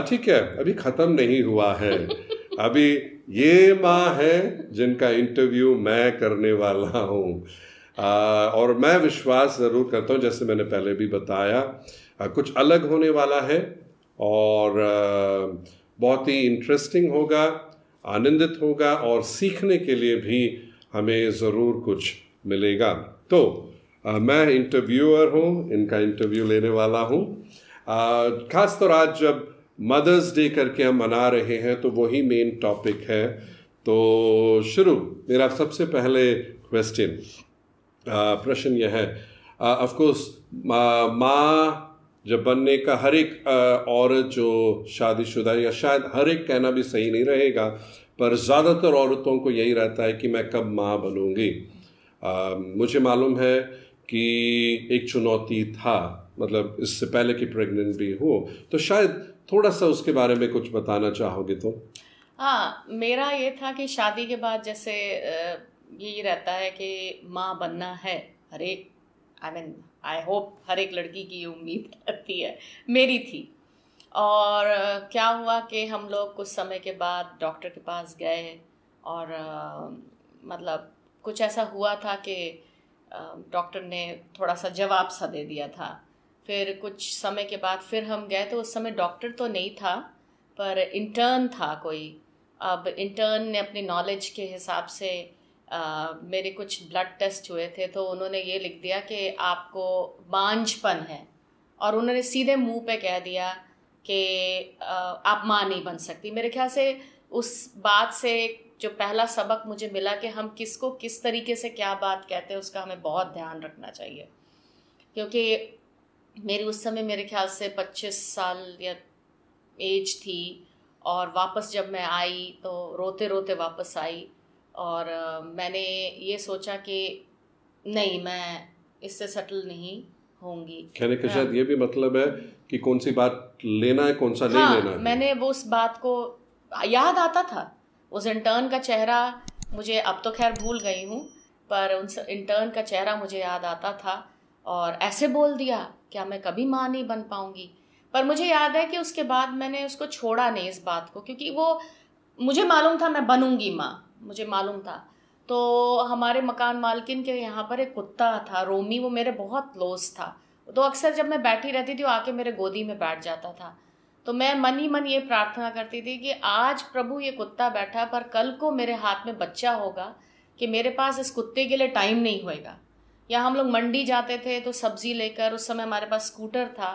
ठीक है, अभी ख़त्म नहीं हुआ है। अभी ये माँ है जिनका इंटरव्यू मैं करने वाला हूँ, और मैं विश्वास ज़रूर करता हूँ, जैसे मैंने पहले भी बताया, कुछ अलग होने वाला है और बहुत ही इंटरेस्टिंग होगा, आनंदित होगा और सीखने के लिए भी हमें ज़रूर कुछ मिलेगा। तो मैं इंटरव्यूअर हूँ, इनका इंटरव्यू लेने वाला हूँ। ख़ास तौर आज जब मदर्स डे करके हम मना रहे हैं तो वही मेन टॉपिक है। तो शुरू, मेरा सबसे पहले प्रश्न यह है, ऑफ कोर्स माँ जब बनने का हर एक औरत जो शादीशुदा, या शायद हर एक कहना भी सही नहीं रहेगा, पर ज़्यादातर औरतों को यही रहता है कि मैं कब माँ बनूंगी। मुझे मालूम है कि एक चुनौती था, मतलब इससे पहले कि प्रेग्नेंट भी हो, तो शायद थोड़ा सा उसके बारे में कुछ बताना चाहोगे तो? हाँ, मेरा ये था कि शादी के बाद जैसे यही रहता है कि माँ बनना है, हर एक आई होप हर एक लड़की की उम्मीद रहती है, मेरी थी। और क्या हुआ कि हम लोग कुछ समय के बाद डॉक्टर के पास गए और मतलब कुछ ऐसा हुआ था कि डॉक्टर ने थोड़ा सा जवाब सा दे दिया था। फिर कुछ समय के बाद फिर हम गए, तो उस समय डॉक्टर तो नहीं था पर इंटर्न था कोई। अब इंटर्न ने अपनी नॉलेज के हिसाब से मेरे कुछ ब्लड टेस्ट हुए थे, तो उन्होंने ये लिख दिया कि आपको बांझपन है, और उन्होंने सीधे मुंह पे कह दिया कि आप माँ नहीं बन सकती। मेरे ख्याल से उस बात से जो पहला सबक मुझे मिला कि हम किसको किस तरीके से क्या बात कहते हैं उसका हमें बहुत ध्यान रखना चाहिए। क्योंकि मेरी उस समय मेरे ख्याल से 25 साल या एज थी, और वापस जब मैं आई तो रोते रोते वापस आई, और मैंने ये सोचा कि नहीं, मैं इससे सेटल नहीं होंगी। कहने का शायद ये भी मतलब है कि कौन सी बात लेना है, कौन सा नहीं लेना है। मैंने वो उस बात को याद आता था, उस इंटर्न का चेहरा मुझे, अब तो खैर भूल गई हूँ, पर उस इंटर्न का चेहरा मुझे याद आता था, और ऐसे बोल दिया क्या मैं कभी माँ नहीं बन पाऊंगी। पर मुझे याद है कि उसके बाद मैंने उसको छोड़ा नहीं इस बात को, क्योंकि वो मुझे मालूम था मैं बनूंगी माँ, मुझे मालूम था। तो हमारे मकान मालकिन के यहाँ पर एक कुत्ता था रोमी, वो मेरे बहुत क्लोज था, तो अक्सर जब मैं बैठी रहती थी वो आके मेरे गोदी में बैठ जाता था। तो मैं मन ही मन ये प्रार्थना करती थी कि आज प्रभु ये कुत्ता बैठा, पर कल को मेरे हाथ में बच्चा होगा कि मेरे पास इस कुत्ते के लिए टाइम नहीं होएगा। या हम लोग मंडी जाते थे तो सब्ज़ी लेकर, उस समय हमारे पास स्कूटर था,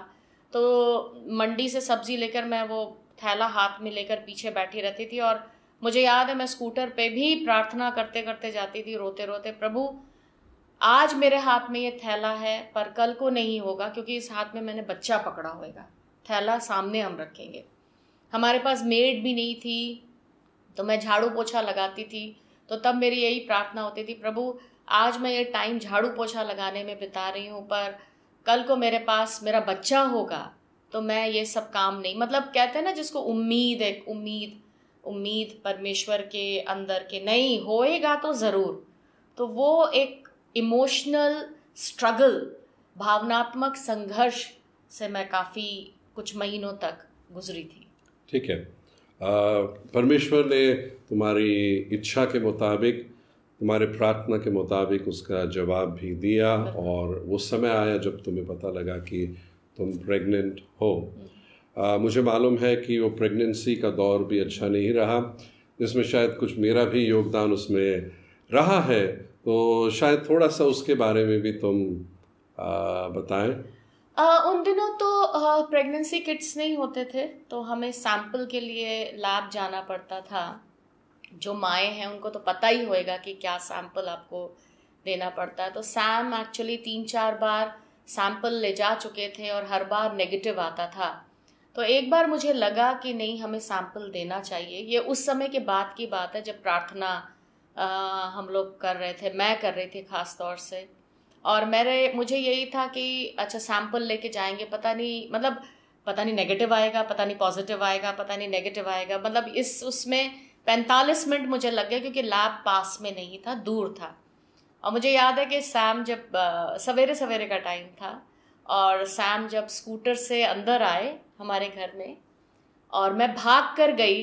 तो मंडी से सब्ज़ी लेकर मैं वो थैला हाथ में लेकर पीछे बैठी रहती थी, और मुझे याद है मैं स्कूटर पे भी प्रार्थना करते करते जाती थी, रोते रोते, प्रभु आज मेरे हाथ में ये थैला है पर कल को नहीं होगा, क्योंकि इस हाथ में मैंने बच्चा पकड़ा होगा, थैला सामने हम रखेंगे। हमारे पास मेड भी नहीं थी, तो मैं झाड़ू पोछा लगाती थी, तो तब मेरी यही प्रार्थना होती थी, प्रभु आज मैं ये टाइम झाड़ू पोछा लगाने में बिता रही हूँ, पर कल को मेरे पास मेरा बच्चा होगा तो मैं ये सब काम नहीं, मतलब कहते हैं ना जिसको उम्मीद, एक उम्मीद परमेश्वर के अंदर के नहीं होएगा तो ज़रूर। तो वो एक इमोशनल स्ट्रगल, भावनात्मक संघर्ष से मैं काफ़ी कुछ महीनों तक गुजरी थी। ठीक है, परमेश्वर ने तुम्हारी इच्छा के मुताबिक, तुम्हारे प्रार्थना के मुताबिक उसका जवाब भी दिया, और वो समय आया जब तुम्हें पता लगा कि तुम प्रेग्नेंट हो। मुझे मालूम है कि वो प्रेगनेंसी का दौर भी अच्छा नहीं रहा, जिसमें शायद कुछ मेरा भी योगदान उसमें रहा है, तो शायद थोड़ा सा उसके बारे में भी तुम बताएं। उन दिनों तो प्रेगनेंसी किट्स नहीं होते थे, तो हमें सैंपल के लिए लैब जाना पड़ता था। जो माएँ हैं उनको तो पता ही होएगा कि क्या सैंपल आपको देना पड़ता है। तो सैम एक्चुअली 3-4 बार सैंपल ले जा चुके थे और हर बार नेगेटिव आता था। तो एक बार मुझे लगा कि नहीं, हमें सैंपल देना चाहिए। ये उस समय के बाद की बात है जब प्रार्थना हम लोग कर रहे थे, मैं कर रही थी ख़ास तौर से, और मुझे यही था कि अच्छा सैंपल लेके जाएंगे, पता नहीं नेगेटिव आएगा, पता नहीं पॉजिटिव आएगा, पता नहीं नेगेटिव आएगा, मतलब उसमें 45 मिनट मुझे लग गए, क्योंकि लैब पास में नहीं था, दूर था। और मुझे याद है कि सैम जब सवेरे सवेरे का टाइम था, और सैम जब स्कूटर से अंदर आए हमारे घर में, और मैं भाग कर गई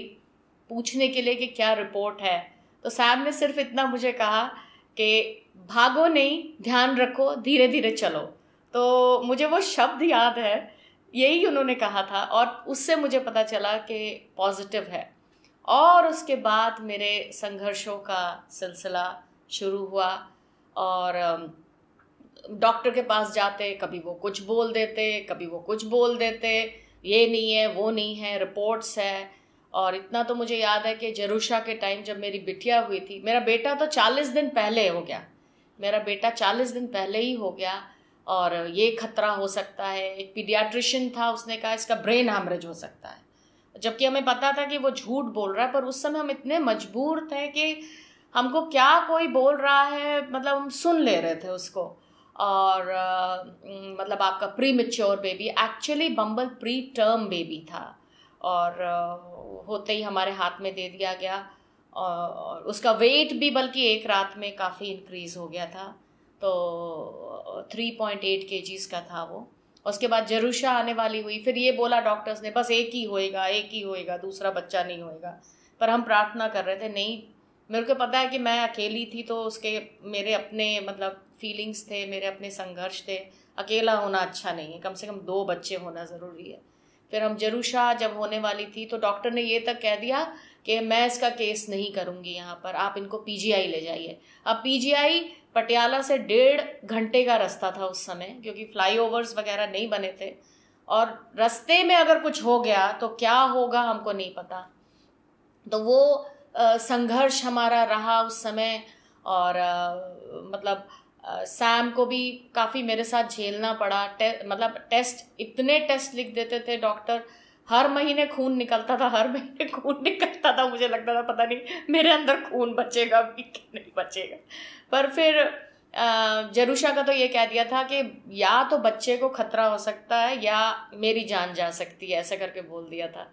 पूछने के लिए कि क्या रिपोर्ट है। तो सैम ने सिर्फ इतना मुझे कहा कि भागो नहीं, ध्यान रखो, धीरे धीरे चलो। तो मुझे वो शब्द याद है, यही उन्होंने कहा था और उससे मुझे पता चला कि पॉजिटिव है। और उसके बाद मेरे संघर्षों का सिलसिला शुरू हुआ और डॉक्टर के पास जाते, कभी वो कुछ बोल देते, कभी वो कुछ बोल देते, ये नहीं है, वो नहीं है, रिपोर्ट्स है। और इतना तो मुझे याद है कि जरूषा के टाइम जब मेरी बिटिया हुई थी, मेरा बेटा तो 40 दिन पहले हो गया, मेरा बेटा 40 दिन पहले ही हो गया और ये खतरा हो सकता है। एक पीडियाट्रिशियन था, उसने कहा इसका ब्रेन हैमरेज हो सकता है, जबकि हमें पता था कि वो झूठ बोल रहा है। पर उस समय हम इतने मजबूर थे कि हमको क्या कोई बोल रहा है, मतलब हम सुन ले रहे थे उसको। और मतलब आपका प्री मैच्योर बेबी, एक्चुअली बम्बल प्री टर्म बेबी था और होते ही हमारे हाथ में दे दिया गया। और उसका वेट भी बल्कि एक रात में काफ़ी इंक्रीज़ हो गया था, तो 3.8 kgs का था वो। उसके बाद जरूषा आने वाली हुई, फिर ये बोला डॉक्टर्स ने बस एक ही होएगा, दूसरा बच्चा नहीं होएगा। पर हम प्रार्थना कर रहे थे, नहीं, मेरे को पता है कि मैं अकेली थी, तो उसके मेरे अपने मतलब फीलिंग्स थे, मेरे अपने संघर्ष थे। अकेला होना अच्छा नहीं है, कम से कम 2 बच्चे होना ज़रूरी है। फिर हम जरूषा जब होने वाली थी तो डॉक्टर ने ये तक कह दिया कि मैं इसका केस नहीं करूँगी यहाँ पर, आप इनको PGI ले जाइए। अब PGI पटियाला से 1.5 घंटे का रास्ता था उस समय, क्योंकि फ्लाईओवर्स वगैरह नहीं बने थे और रास्ते में अगर कुछ हो गया तो क्या होगा हमको नहीं पता। तो वो संघर्ष हमारा रहा उस समय। और मतलब सैम को भी काफ़ी मेरे साथ झेलना पड़ा। मतलब टेस्ट, इतने टेस्ट लिख देते थे डॉक्टर, हर महीने खून निकलता था, मुझे लगता था पता नहीं मेरे अंदर खून बचेगा भी कि नहीं बचेगा। पर फिर जरूषा का तो ये कह दिया था कि या तो बच्चे को खतरा हो सकता है या मेरी जान जा सकती है, ऐसा करके बोल दिया था।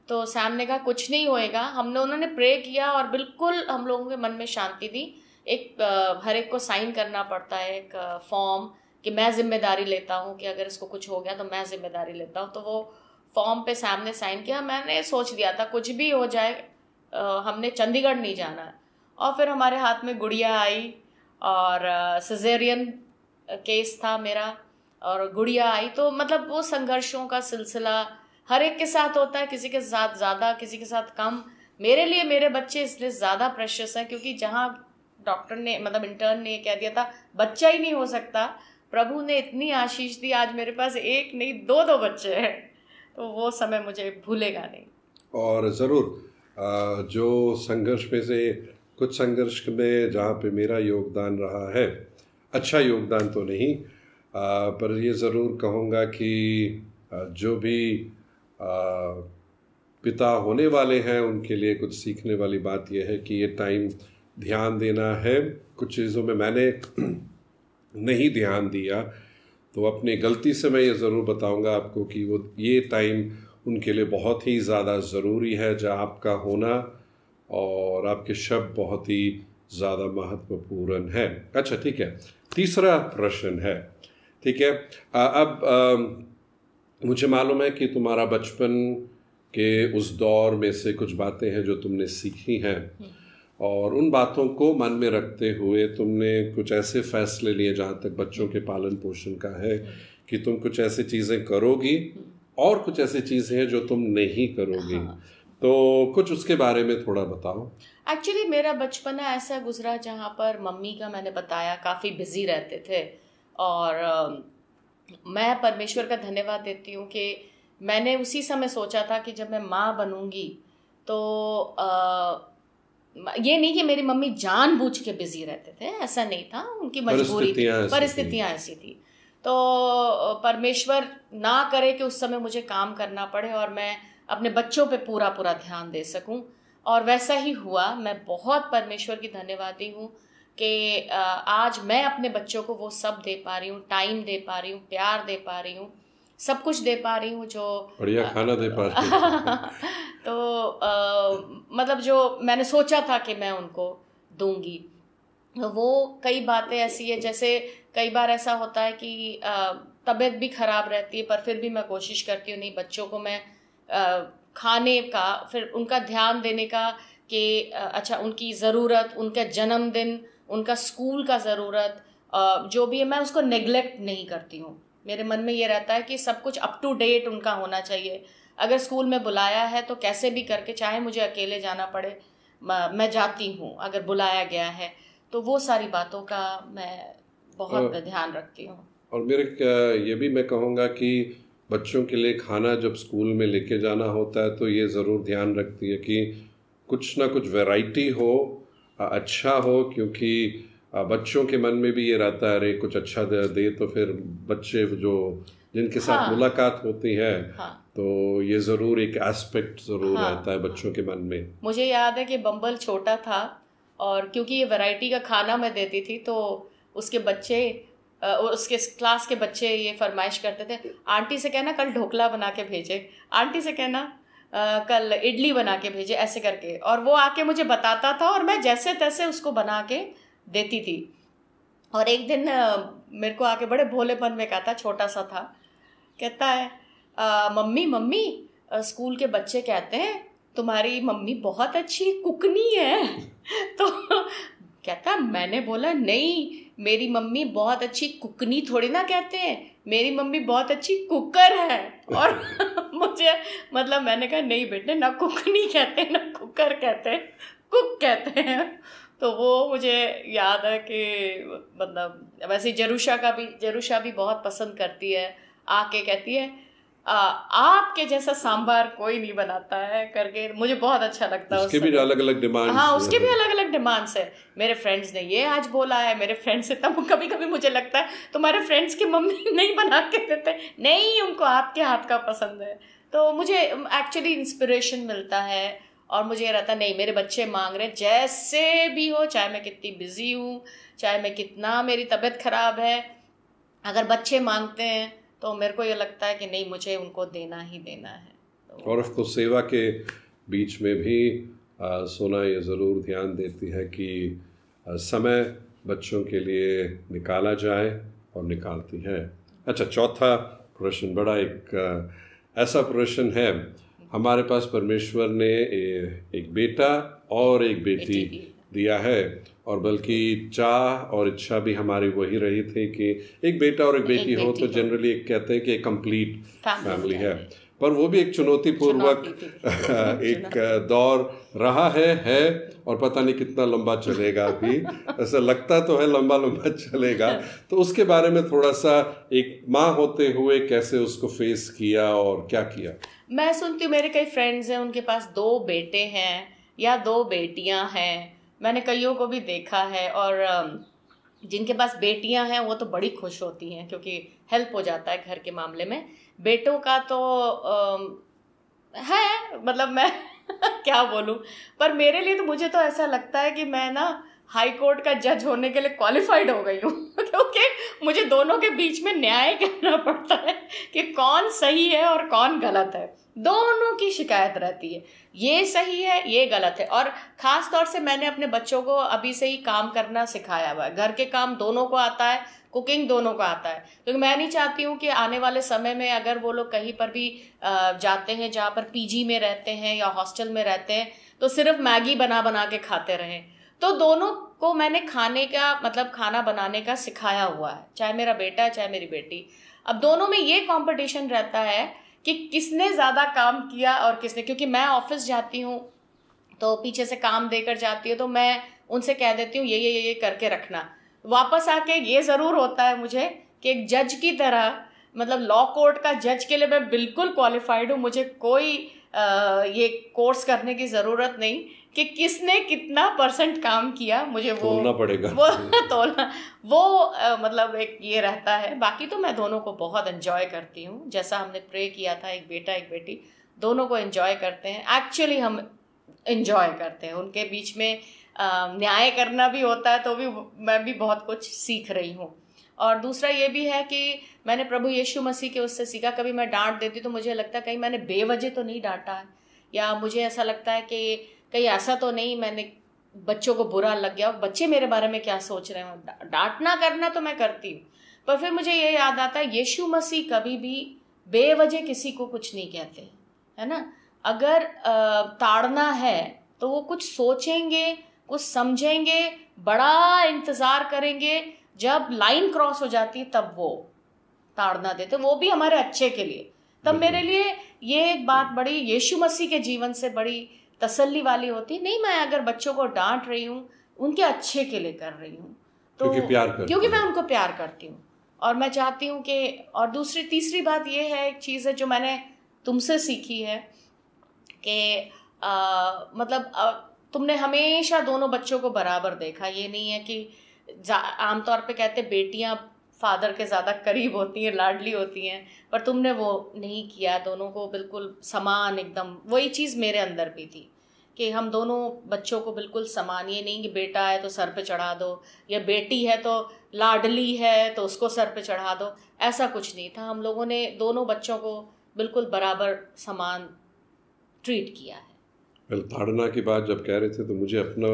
तो सैम ने कहा कुछ नहीं होएगा। उन्होंने प्रे किया और बिल्कुल हम लोगों के मन में शांति थी। एक हर एक को साइन करना पड़ता है एक फॉर्म कि मैं जिम्मेदारी लेता हूँ कि अगर इसको कुछ हो गया तो मैं जिम्मेदारी लेता हूँ। तो वो फॉर्म पे सैम ने साइन किया। मैंने सोच लिया था कुछ भी हो जाए हमने चंडीगढ़ नहीं जाना है। और फिर हमारे हाथ में गुड़िया आई और सिजेरियन केस था मेरा और गुड़िया आई। तो मतलब वो संघर्षों का सिलसिला हर एक के साथ होता है, किसी के साथ ज़्यादा, किसी के साथ कम। मेरे लिए मेरे बच्चे इसलिए ज़्यादा प्रेशियस हैं क्योंकि जहाँ डॉक्टर ने मतलब इंटर्न ने कह दिया था बच्चा ही नहीं हो सकता, प्रभु ने इतनी आशीष दी, आज मेरे पास 1 नहीं 2 बच्चे हैं। तो वो समय मुझे भूलेगा नहीं। और ज़रूर जो संघर्ष में से कुछ संघर्ष में जहाँ पे मेरा योगदान रहा है, अच्छा योगदान तो नहीं, पर ये ज़रूर कहूँगा कि जो भी पिता होने वाले हैं उनके लिए कुछ सीखने वाली बात यह है कि ये टाइम ध्यान देना है। कुछ चीज़ों में मैंने नहीं ध्यान दिया, तो अपनी गलती से मैं ये ज़रूर बताऊंगा आपको कि वो ये टाइम उनके लिए बहुत ही ज़्यादा ज़रूरी है, जहाँ आपका होना और आपके शब्द बहुत ही ज़्यादा महत्वपूर्ण है। अच्छा ठीक है, तीसरा प्रश्न है, ठीक है। अब मुझे मालूम है कि तुम्हारा बचपन के उस दौर में से कुछ बातें हैं जो तुमने सीखी हैं और उन बातों को मन में रखते हुए तुमने कुछ ऐसे फैसले लिए जहाँ तक बच्चों के पालन पोषण का है कि तुम कुछ ऐसी चीज़ें करोगी और कुछ ऐसी चीज़ें हैं जो तुम नहीं करोगी। तो कुछ उसके बारे में थोड़ा बताओ। एक्चुअली मेरा बचपन ऐसा गुजरा जहाँ पर मम्मी का मैंने बताया काफ़ी बिजी रहते थे और मैं परमेश्वर का धन्यवाद देती हूँ कि मैंने उसी समय सोचा था कि जब मैं माँ बनूंगी तो ये नहीं कि मेरी मम्मी जानबूझ के बिजी रहते थे, ऐसा नहीं था, उनकी मजबूरी थी, परिस्थितियाँ ऐसी थी। तो परमेश्वर ना करे कि उस समय मुझे काम करना पड़े और मैं अपने बच्चों पे पूरा ध्यान दे सकूं, और वैसा ही हुआ। मैं बहुत परमेश्वर की धन्यवादी हूँ कि आज मैं अपने बच्चों को वो सब दे पा रही हूँ, टाइम दे पा रही हूँ, प्यार दे पा रही हूँ, सब कुछ दे पा रही हूँ, जो बढ़िया खाना दे पा रही हूँ। तो मतलब जो मैंने सोचा था कि मैं उनको दूंगी, वो कई बातें ऐसी है, जैसे कई बार ऐसा होता है कि तबीयत भी ख़राब रहती है पर फिर भी मैं कोशिश करती हूँ नहीं, बच्चों को मैं खाने का, फिर उनका ध्यान देने का कि अच्छा उनकी ज़रूरत, उनका जन्मदिन, उनका स्कूल का ज़रूरत, जो भी है मैं उसको नेग्लेक्ट नहीं करती हूँ। मेरे मन में ये रहता है कि सब कुछ अप टू डेट उनका होना चाहिए। अगर स्कूल में बुलाया है तो कैसे भी करके, चाहे मुझे अकेले जाना पड़े, मैं जाती हूँ अगर बुलाया गया है। तो वो सारी बातों का मैं बहुत ध्यान रखती हूँ। और मेरे ये भी मैं कहूँगा कि बच्चों के लिए खाना जब स्कूल में लेके जाना होता है तो ये ज़रूर ध्यान रखती है कि कुछ ना कुछ वैरायटी हो, अच्छा हो, क्योंकि बच्चों के मन में भी ये रहता है अरे कुछ अच्छा दे तो फिर बच्चे जो जिनके साथ मुलाकात होती है तो ये ज़रूर एक एस्पेक्ट ज़रूर रहता है बच्चों के मन में। मुझे याद है कि बम्बल छोटा था और क्योंकि ये वैरायटी का खाना मैं देती थी तो उसके बच्चे, उसके क्लास के बच्चे ये फरमाइश करते थे, आंटी से कहना कल ढोकला बना के भेजे, आंटी से कहना कल इडली बना के भेजे, ऐसे करके। और वो आके मुझे बताता था और मैं जैसे तैसे उसको बना के देती थी। और एक दिन मेरे को आके बड़े भोलेपन में कहा था, छोटा सा था, कहता है मम्मी मम्मी स्कूल के बच्चे कहते हैं तुम्हारी मम्मी बहुत अच्छी कुकनी है। तो कहता, मैंने बोला नहीं, मेरी मम्मी बहुत अच्छी कुकनी थोड़ी ना कहते हैं, मेरी मम्मी बहुत अच्छी कुकर है। और मुझे मतलब मैंने कहा नहीं बेटे, ना कुकनी कहते हैं ना कुकर कहते हैं, कुक कहते हैं। तो वो मुझे याद है कि मतलब वैसे जरूशा भी बहुत पसंद करती है, आके कहती है आपके जैसा सांभर कोई नहीं बनाता है करके, मुझे बहुत अच्छा लगता है। उसके भी अलग अलग डिमांड्स। हाँ, उसके भी अलग अलग डिमांड्स है। मेरे फ्रेंड्स ने ये आज बोला है, मेरे फ्रेंड्स से तब कभी कभी मुझे लगता है तुम्हारे फ्रेंड्स की मम्मी नहीं बना के देते, नहीं उनको आपके हाथ का पसंद है। तो मुझे एक्चुअली इंस्पिरेशन मिलता है और मुझे ये रहता नहीं, मेरे बच्चे मांग रहे जैसे भी हो, चाहे मैं कितनी बिजी हूँ, चाहे मैं कितना मेरी तबीयत खराब है, अगर बच्चे मांगते हैं तो मेरे को ये लगता है कि नहीं, मुझे उनको देना ही देना है। और ऑफ कोर्स सेवा के बीच में भी सोना ये ज़रूर ध्यान देती है कि समय बच्चों के लिए निकाला जाए और निकालती है। अच्छा, चौथा प्रश्न बड़ा एक ऐसा प्रश्न है, हमारे पास परमेश्वर ने एक बेटा और एक बेटी दिया है, और बल्कि चाह और इच्छा भी हमारी वही रही थी कि एक बेटा और एक बेटी हो तो जनरली एक कहते हैं कि एक कंप्लीट फैमिली है। पर वो भी एक चुनौतीपूर्वक एक दौर रहा है और पता नहीं कितना लंबा चलेगा अभी। ऐसा लगता तो है लंबा चलेगा। तो उसके बारे में थोड़ा सा एक माँ होते हुए कैसे उसको फेस किया और क्या किया? मैं सुनती हूँ, मेरे कई फ्रेंड्स हैं उनके पास 2 बेटे हैं या 2 बेटियां हैं। मैंने कईयों को भी देखा है, और जिनके पास बेटियां हैं वो तो बड़ी खुश होती हैं क्योंकि हेल्प हो जाता है घर के मामले में। बेटों का तो है, मतलब मैं क्या बोलूं, पर मेरे लिए तो मुझे तो ऐसा लगता है कि मैं ना हाई कोर्ट का जज होने के लिए क्वालिफाइड हो गई हूँ क्योंकि मुझे दोनों के बीच में न्याय करना पड़ता है कि कौन सही है और कौन गलत है। दोनों की शिकायत रहती है, ये सही है ये गलत है। और ख़ास तौर से मैंने अपने बच्चों को अभी से ही काम करना सिखाया हुआ है। घर के काम दोनों को आता है, कुकिंग दोनों को आता है, क्योंकि मैं नहीं चाहती हूँ कि आने वाले समय में अगर वो लोग कहीं पर भी जाते हैं जहाँ पर पीजी में रहते हैं या हॉस्टल में रहते हैं तो सिर्फ मैगी बना के खाते रहें। तो दोनों को मैंने खाने का मतलब खाना बनाने का सिखाया हुआ है, चाहे मेरा बेटा है चाहे मेरी बेटी। अब दोनों में ये कंपटीशन रहता है कि किसने ज़्यादा काम किया और किसने, क्योंकि मैं ऑफिस जाती हूँ तो पीछे से काम देकर जाती हूँ तो मैं उनसे कह देती हूँ ये करके रखना। वापस आके ये ज़रूर होता है मुझे कि एक जज की तरह, मतलब लॉ कोर्ट का जज के लिए मैं बिल्कुल क्वालिफाइड हूँ। मुझे कोई ये कोर्स करने की ज़रूरत नहीं कि किसने कितना % काम किया, मुझे वो तोलना पड़ेगा, वो तोलना वो मतलब एक ये रहता है। बाकी तो मैं दोनों को बहुत एंजॉय करती हूँ, जैसा हमने प्रे किया था एक बेटा एक बेटी, दोनों को एंजॉय करते हैं। एक्चुअली हम एंजॉय करते हैं, उनके बीच में न्याय करना भी होता है तो भी मैं भी बहुत कुछ सीख रही हूँ। और दूसरा ये भी है कि मैंने प्रभु यीशु मसीह के उससे सीखा, कभी मैं डांट देती तो मुझे लगता है कहीं मैंने बेवजह तो नहीं डांटा है, या मुझे ऐसा लगता है कि कहीं ऐसा तो नहीं मैंने बच्चों को बुरा लग गया, बच्चे मेरे बारे में क्या सोच रहे हैं। डांटना करना तो मैं करती हूँ, पर फिर मुझे ये याद आता है यीशु मसीह कभी भी बेवजह किसी को कुछ नहीं कहते, है ना। अगर ताड़ना है तो वो कुछ सोचेंगे, कुछ समझेंगे, बड़ा इंतज़ार करेंगे, जब लाइन क्रॉस हो जाती तब वो ताड़ना देते, वो भी हमारे अच्छे के लिए। तब मेरे लिए ये एक बात बड़ी यीशु मसीह के जीवन से बड़ी तसल्ली वाली होती है। नहीं, मैं अगर बच्चों को डांट रही हूँ उनके अच्छे के लिए कर रही हूँ, तो क्योंकि मैं उनको प्यार करती हूँ और मैं चाहती हूँ कि, और तीसरी बात ये है, एक चीज़ है जो मैंने तुमसे सीखी है कि मतलब तुमने हमेशा दोनों बच्चों को बराबर देखा। ये नहीं है कि आमतौर पे कहते बेटियां फादर के ज़्यादा करीब होती हैं, लाडली होती हैं, पर तुमने वो नहीं किया, दोनों को बिल्कुल समान एकदम। वही चीज़ मेरे अंदर भी थी कि हम दोनों बच्चों को बिल्कुल समान, ये नहीं कि बेटा है तो सर पे चढ़ा दो या बेटी है तो लाडली है तो उसको सर पे चढ़ा दो, ऐसा कुछ नहीं था। हम लोगों ने दोनों बच्चों को बिल्कुल बराबर समान ट्रीट किया है। ताड़ना की बात जब कह रहे थे तो मुझे अपना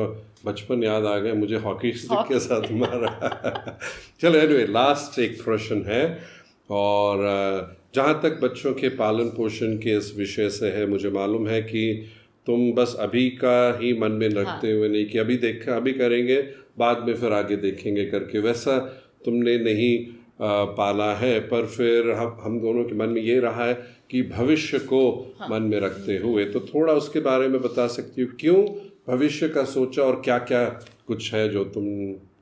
बचपन याद आ गया, मुझे हॉकी स्टिक के साथ मारा। चलो एनीवे, लास्ट एक प्रश्न है, और जहाँ तक बच्चों के पालन पोषण के इस विषय से है, मुझे मालूम है कि तुम बस अभी का ही मन में रखते हुए नहीं कि अभी करेंगे बाद में फिर आगे देखेंगे करके, वैसा तुमने नहीं पाला है, पर फिर हम दोनों के मन में ये रहा है कि भविष्य को मन में रखते हुए, तो थोड़ा उसके बारे में बता सकती हो, क्यों भविष्य का सोचा और क्या क्या कुछ है जो तुम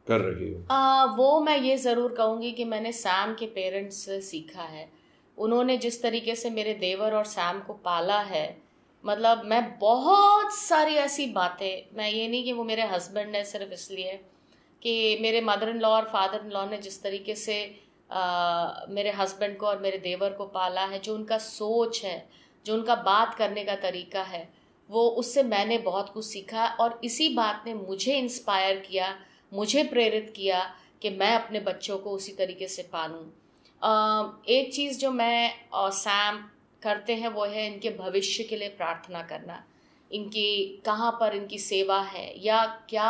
कर रही हो? वो मैं ये ज़रूर कहूँगी कि मैंने सैम के पेरेंट्स से सीखा है। उन्होंने जिस तरीके से मेरे देवर और सैम को पाला है, मतलब मैं बहुत सारी ऐसी बातें, मैं ये नहीं कि वो मेरे हस्बैंड है सिर्फ इसलिए कि मेरे मदर इन लॉ और फादर इन लॉ ने जिस तरीके से मेरे हस्बैंड को और मेरे देवर को पाला है, जो उनका सोच है, जो उनका बात करने का तरीका है, वो उससे मैंने बहुत कुछ सीखा। और इसी बात ने मुझे इंस्पायर किया, मुझे प्रेरित किया कि मैं अपने बच्चों को उसी तरीके से पालूं। एक चीज़ जो मैं और सैम करते हैं वो है इनके भविष्य के लिए प्रार्थना करना, इनकी कहाँ पर इनकी सेवा है या क्या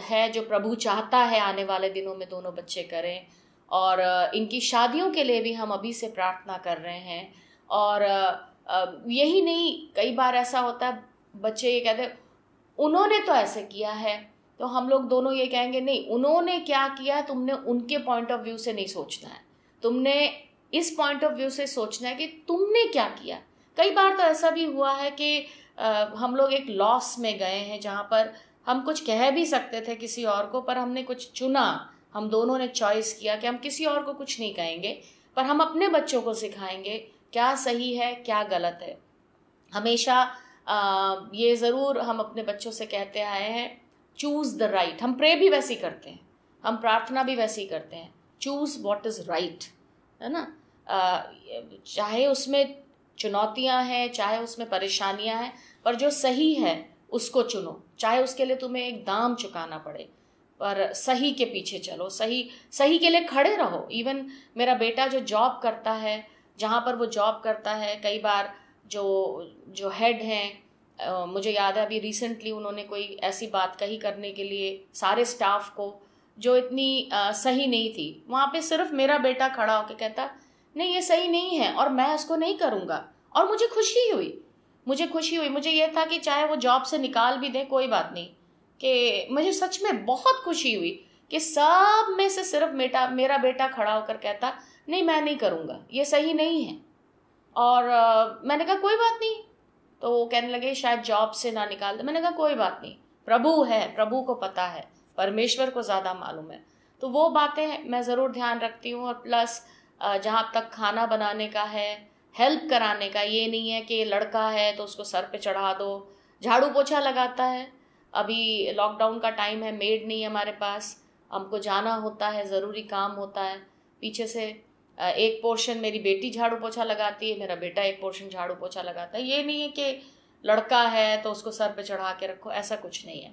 है जो प्रभु चाहता है आने वाले दिनों में दोनों बच्चे करें। और इनकी शादियों के लिए भी हम अभी से प्रार्थना कर रहे हैं। और यही नहीं, कई बार ऐसा होता है बच्चे ये कहते उन्होंने तो ऐसे किया है, तो हम लोग दोनों ये कहेंगे नहीं, उन्होंने क्या किया तुमने उनके पॉइंट ऑफ व्यू से नहीं सोचना है, तुमने इस पॉइंट ऑफ व्यू से सोचना है कि तुमने क्या किया। कई बार तो ऐसा भी हुआ है कि हम लोग एक लॉस में गए हैं जहाँ पर हम कुछ कह भी सकते थे किसी और को, पर हमने कुछ चुना, हम दोनों ने चॉइस किया कि हम किसी और को कुछ नहीं कहेंगे, पर हम अपने बच्चों को सिखाएंगे क्या सही है क्या गलत है। हमेशा ये ज़रूर हम अपने बच्चों से कहते आए हैं, चूज़ द राइट। हम प्रे भी वैसे ही करते हैं, हम प्रार्थना भी वैसे ही करते हैं, चूज़ व्हाट इज़ राइट, है ना। चाहे उसमें चुनौतियां हैं, चाहे उसमें परेशानियां हैं, पर जो सही है उसको चुनो, चाहे उसके लिए तुम्हें एक दाम चुकाना पड़े, पर सही के पीछे चलो, सही के लिए खड़े रहो। इवन मेरा बेटा जो जॉब करता है, जहाँ पर वो जॉब करता है, कई बार जो हेड हैं, मुझे याद है अभी रिसेंटली उन्होंने कोई ऐसी बात कही करने के लिए सारे स्टाफ को जो इतनी सही नहीं थी, वहाँ पे सिर्फ मेरा बेटा खड़ा होकर कहता नहीं ये सही नहीं है और मैं इसको नहीं करूँगा। और मुझे खुशी हुई, मुझे ये था कि चाहे वो जॉब से निकाल भी दे कोई बात नहीं, कि मुझे सच में बहुत खुशी हुई कि सब में से सिर्फ मेरा बेटा खड़ा होकर कहता नहीं मैं नहीं करूँगा, ये सही नहीं है। और मैंने कहा कोई बात नहीं, तो वो कहने लगे शायद जॉब से ना निकाल दे। मैंने कहा कोई बात नहीं, प्रभु है, प्रभु को पता है, परमेश्वर को ज़्यादा मालूम है। तो वो बातें मैं ज़रूर ध्यान रखती हूँ। और प्लस जहाँ तक खाना बनाने का है, हेल्प कराने का, ये नहीं है कि लड़का है तो उसको सर पे चढ़ा दो। झाड़ू पोछा लगाता है, अभी लॉकडाउन का टाइम है, मेड नहीं है हमारे पास, हमको जाना होता है, ज़रूरी काम होता है। पीछे से एक पोर्शन मेरी बेटी झाड़ू पोछा लगाती है, मेरा बेटा एक पोर्शन झाड़ू पोछा लगाता है। ये नहीं है कि लड़का है तो उसको सर पे चढ़ा के रखो, ऐसा कुछ नहीं है।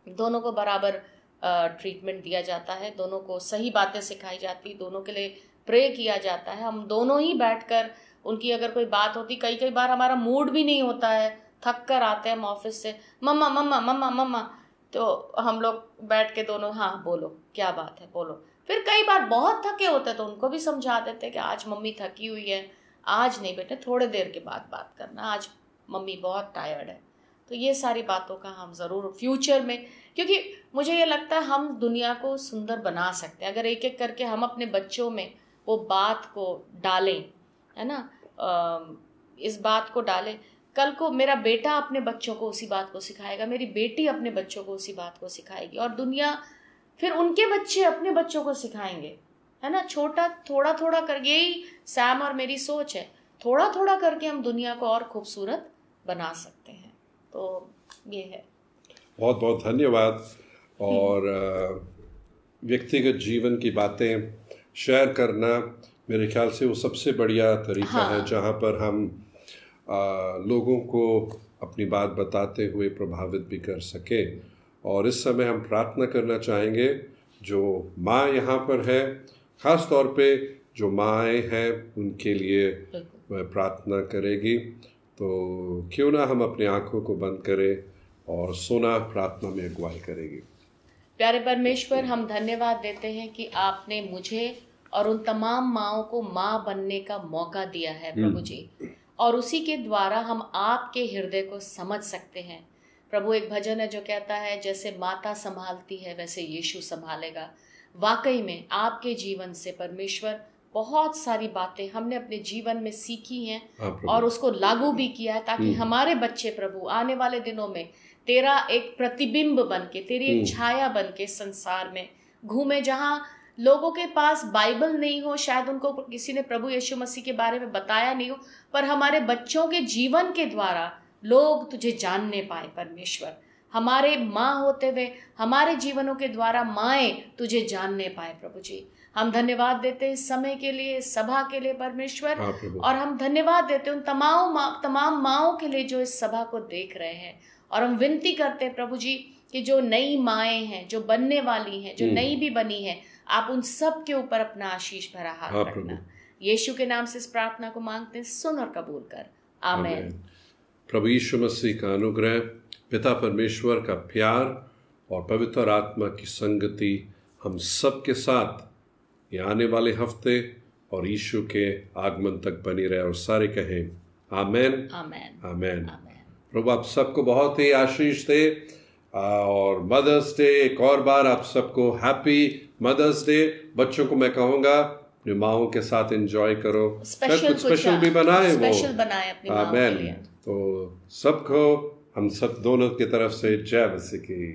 दोनों को बराबर ट्रीटमेंट दिया जाता है, दोनों को सही बातें सिखाई जाती, दोनों के लिए प्रे किया जाता है। हम दोनों ही बैठकर उनकी अगर कोई बात होती, कई बार हमारा मूड भी नहीं होता है, थक कर आते हैं हम ऑफिस से, मम्मा मम्मा मम्मा मम्मा, तो हम लोग बैठ के दोनों हाँ बोलो क्या बात है बोलो। फिर कई बार बहुत थके होते तो उनको भी समझा देते कि आज मम्मी थकी हुई है, आज नहीं बेटे, थोड़े देर के बाद बात करना, आज मम्मी बहुत टायर्ड है। तो ये सारी बातों का हम ज़रूर फ्यूचर में, क्योंकि मुझे ये लगता है हम दुनिया को सुंदर बना सकते हैं अगर एक एक करके हम अपने बच्चों में वो बात को डालें, है ना, इस बात को डालें। कल को मेरा बेटा अपने बच्चों को उसी बात को सिखाएगा, मेरी बेटी अपने बच्चों को उसी बात को सिखाएगी, और दुनिया फिर उनके बच्चे अपने बच्चों को सिखाएंगे, है ना। छोटा थोड़ा थोड़ा कर, यही सैम और मेरी सोच है, थोड़ा थोड़ा करके हम दुनिया को और खूबसूरत बना सकते हैं। तो ये है। बहुत बहुत धन्यवाद। और व्यक्तिगत जीवन की बातें शेयर करना मेरे ख्याल से वो सबसे बढ़िया तरीका है जहाँ पर हम लोगों को अपनी बात बताते हुए प्रभावित भी कर सके। और इस समय हम प्रार्थना करना चाहेंगे, जो माँ यहाँ पर है, ख़ास तौर पे जो माएँ हैं उनके लिए वह प्रार्थना करेगी। तो क्यों ना हम अपनी आँखों को बंद करें और सोना प्रार्थना में अगुवाई करेगी। प्यारे परमेश्वर, हम धन्यवाद देते हैं कि आपने मुझे और उन तमाम माँओं को माँ बनने का मौका दिया है प्रभु जी, और उसी के द्वारा हम आपके हृदय को समझ सकते हैं। प्रभु, एक भजन है जो कहता है, जैसे माता संभालती है वैसे यीशु संभालेगा। वाकई में आपके जीवन से परमेश्वर बहुत सारी बातें हमने अपने जीवन में सीखी हैं और उसको लागू भी किया है, ताकि हमारे बच्चे प्रभु आने वाले दिनों में तेरा एक प्रतिबिंब बन के, तेरी एक छाया बन के संसार में घूमे, जहाँ लोगों के पास बाइबल नहीं हो, शायद उनको किसी ने प्रभु यीशु मसीह के बारे में बताया नहीं हो, पर हमारे बच्चों के जीवन के द्वारा लोग तुझे जानने पाए। परमेश्वर, हमारे माँ होते हुए हमारे जीवनों के द्वारा माएँ तुझे जानने पाए। प्रभु जी, हम धन्यवाद देते हैं इस समय के लिए, इस सभा के लिए परमेश्वर, और हम धन्यवाद देते हैं उन तमाम माँओं के लिए जो इस सभा को देख रहे हैं। और हम विनती करते हैं प्रभु जी कि जो नई माएँ हैं, जो बनने वाली हैं, जो नई भी बनी हैं, आप उन सब के ऊपर अपना आशीष भरा हाथ रखना। यीशु के नाम से इस प्रार्थना को मांगते हैं, सुन और कबूल कर। आमीन। प्रभु यीशु मसीह का अनुग्रह, पिता परमेश्वर का प्यार और पवित्र आत्मा की संगति हम सब के साथ ये आने वाले हफ्ते और यीशु के आगमन तक बनी रहे, और सारे कहें आमेन आमेन आमेन। प्रभु आप सबको बहुत ही आशीष दे, और मदर्स डे एक और बार आप सबको हैप्पी मदर्स डे। बच्चों को मैं कहूँगा अपनी माओं के साथ एंजॉय करो, कुछ स्पेशल भी बनाए, स्पेशल बनाए अपनी माओं के लिए। तो सबको हम सब दोनों की तरफ से जय मसीह की।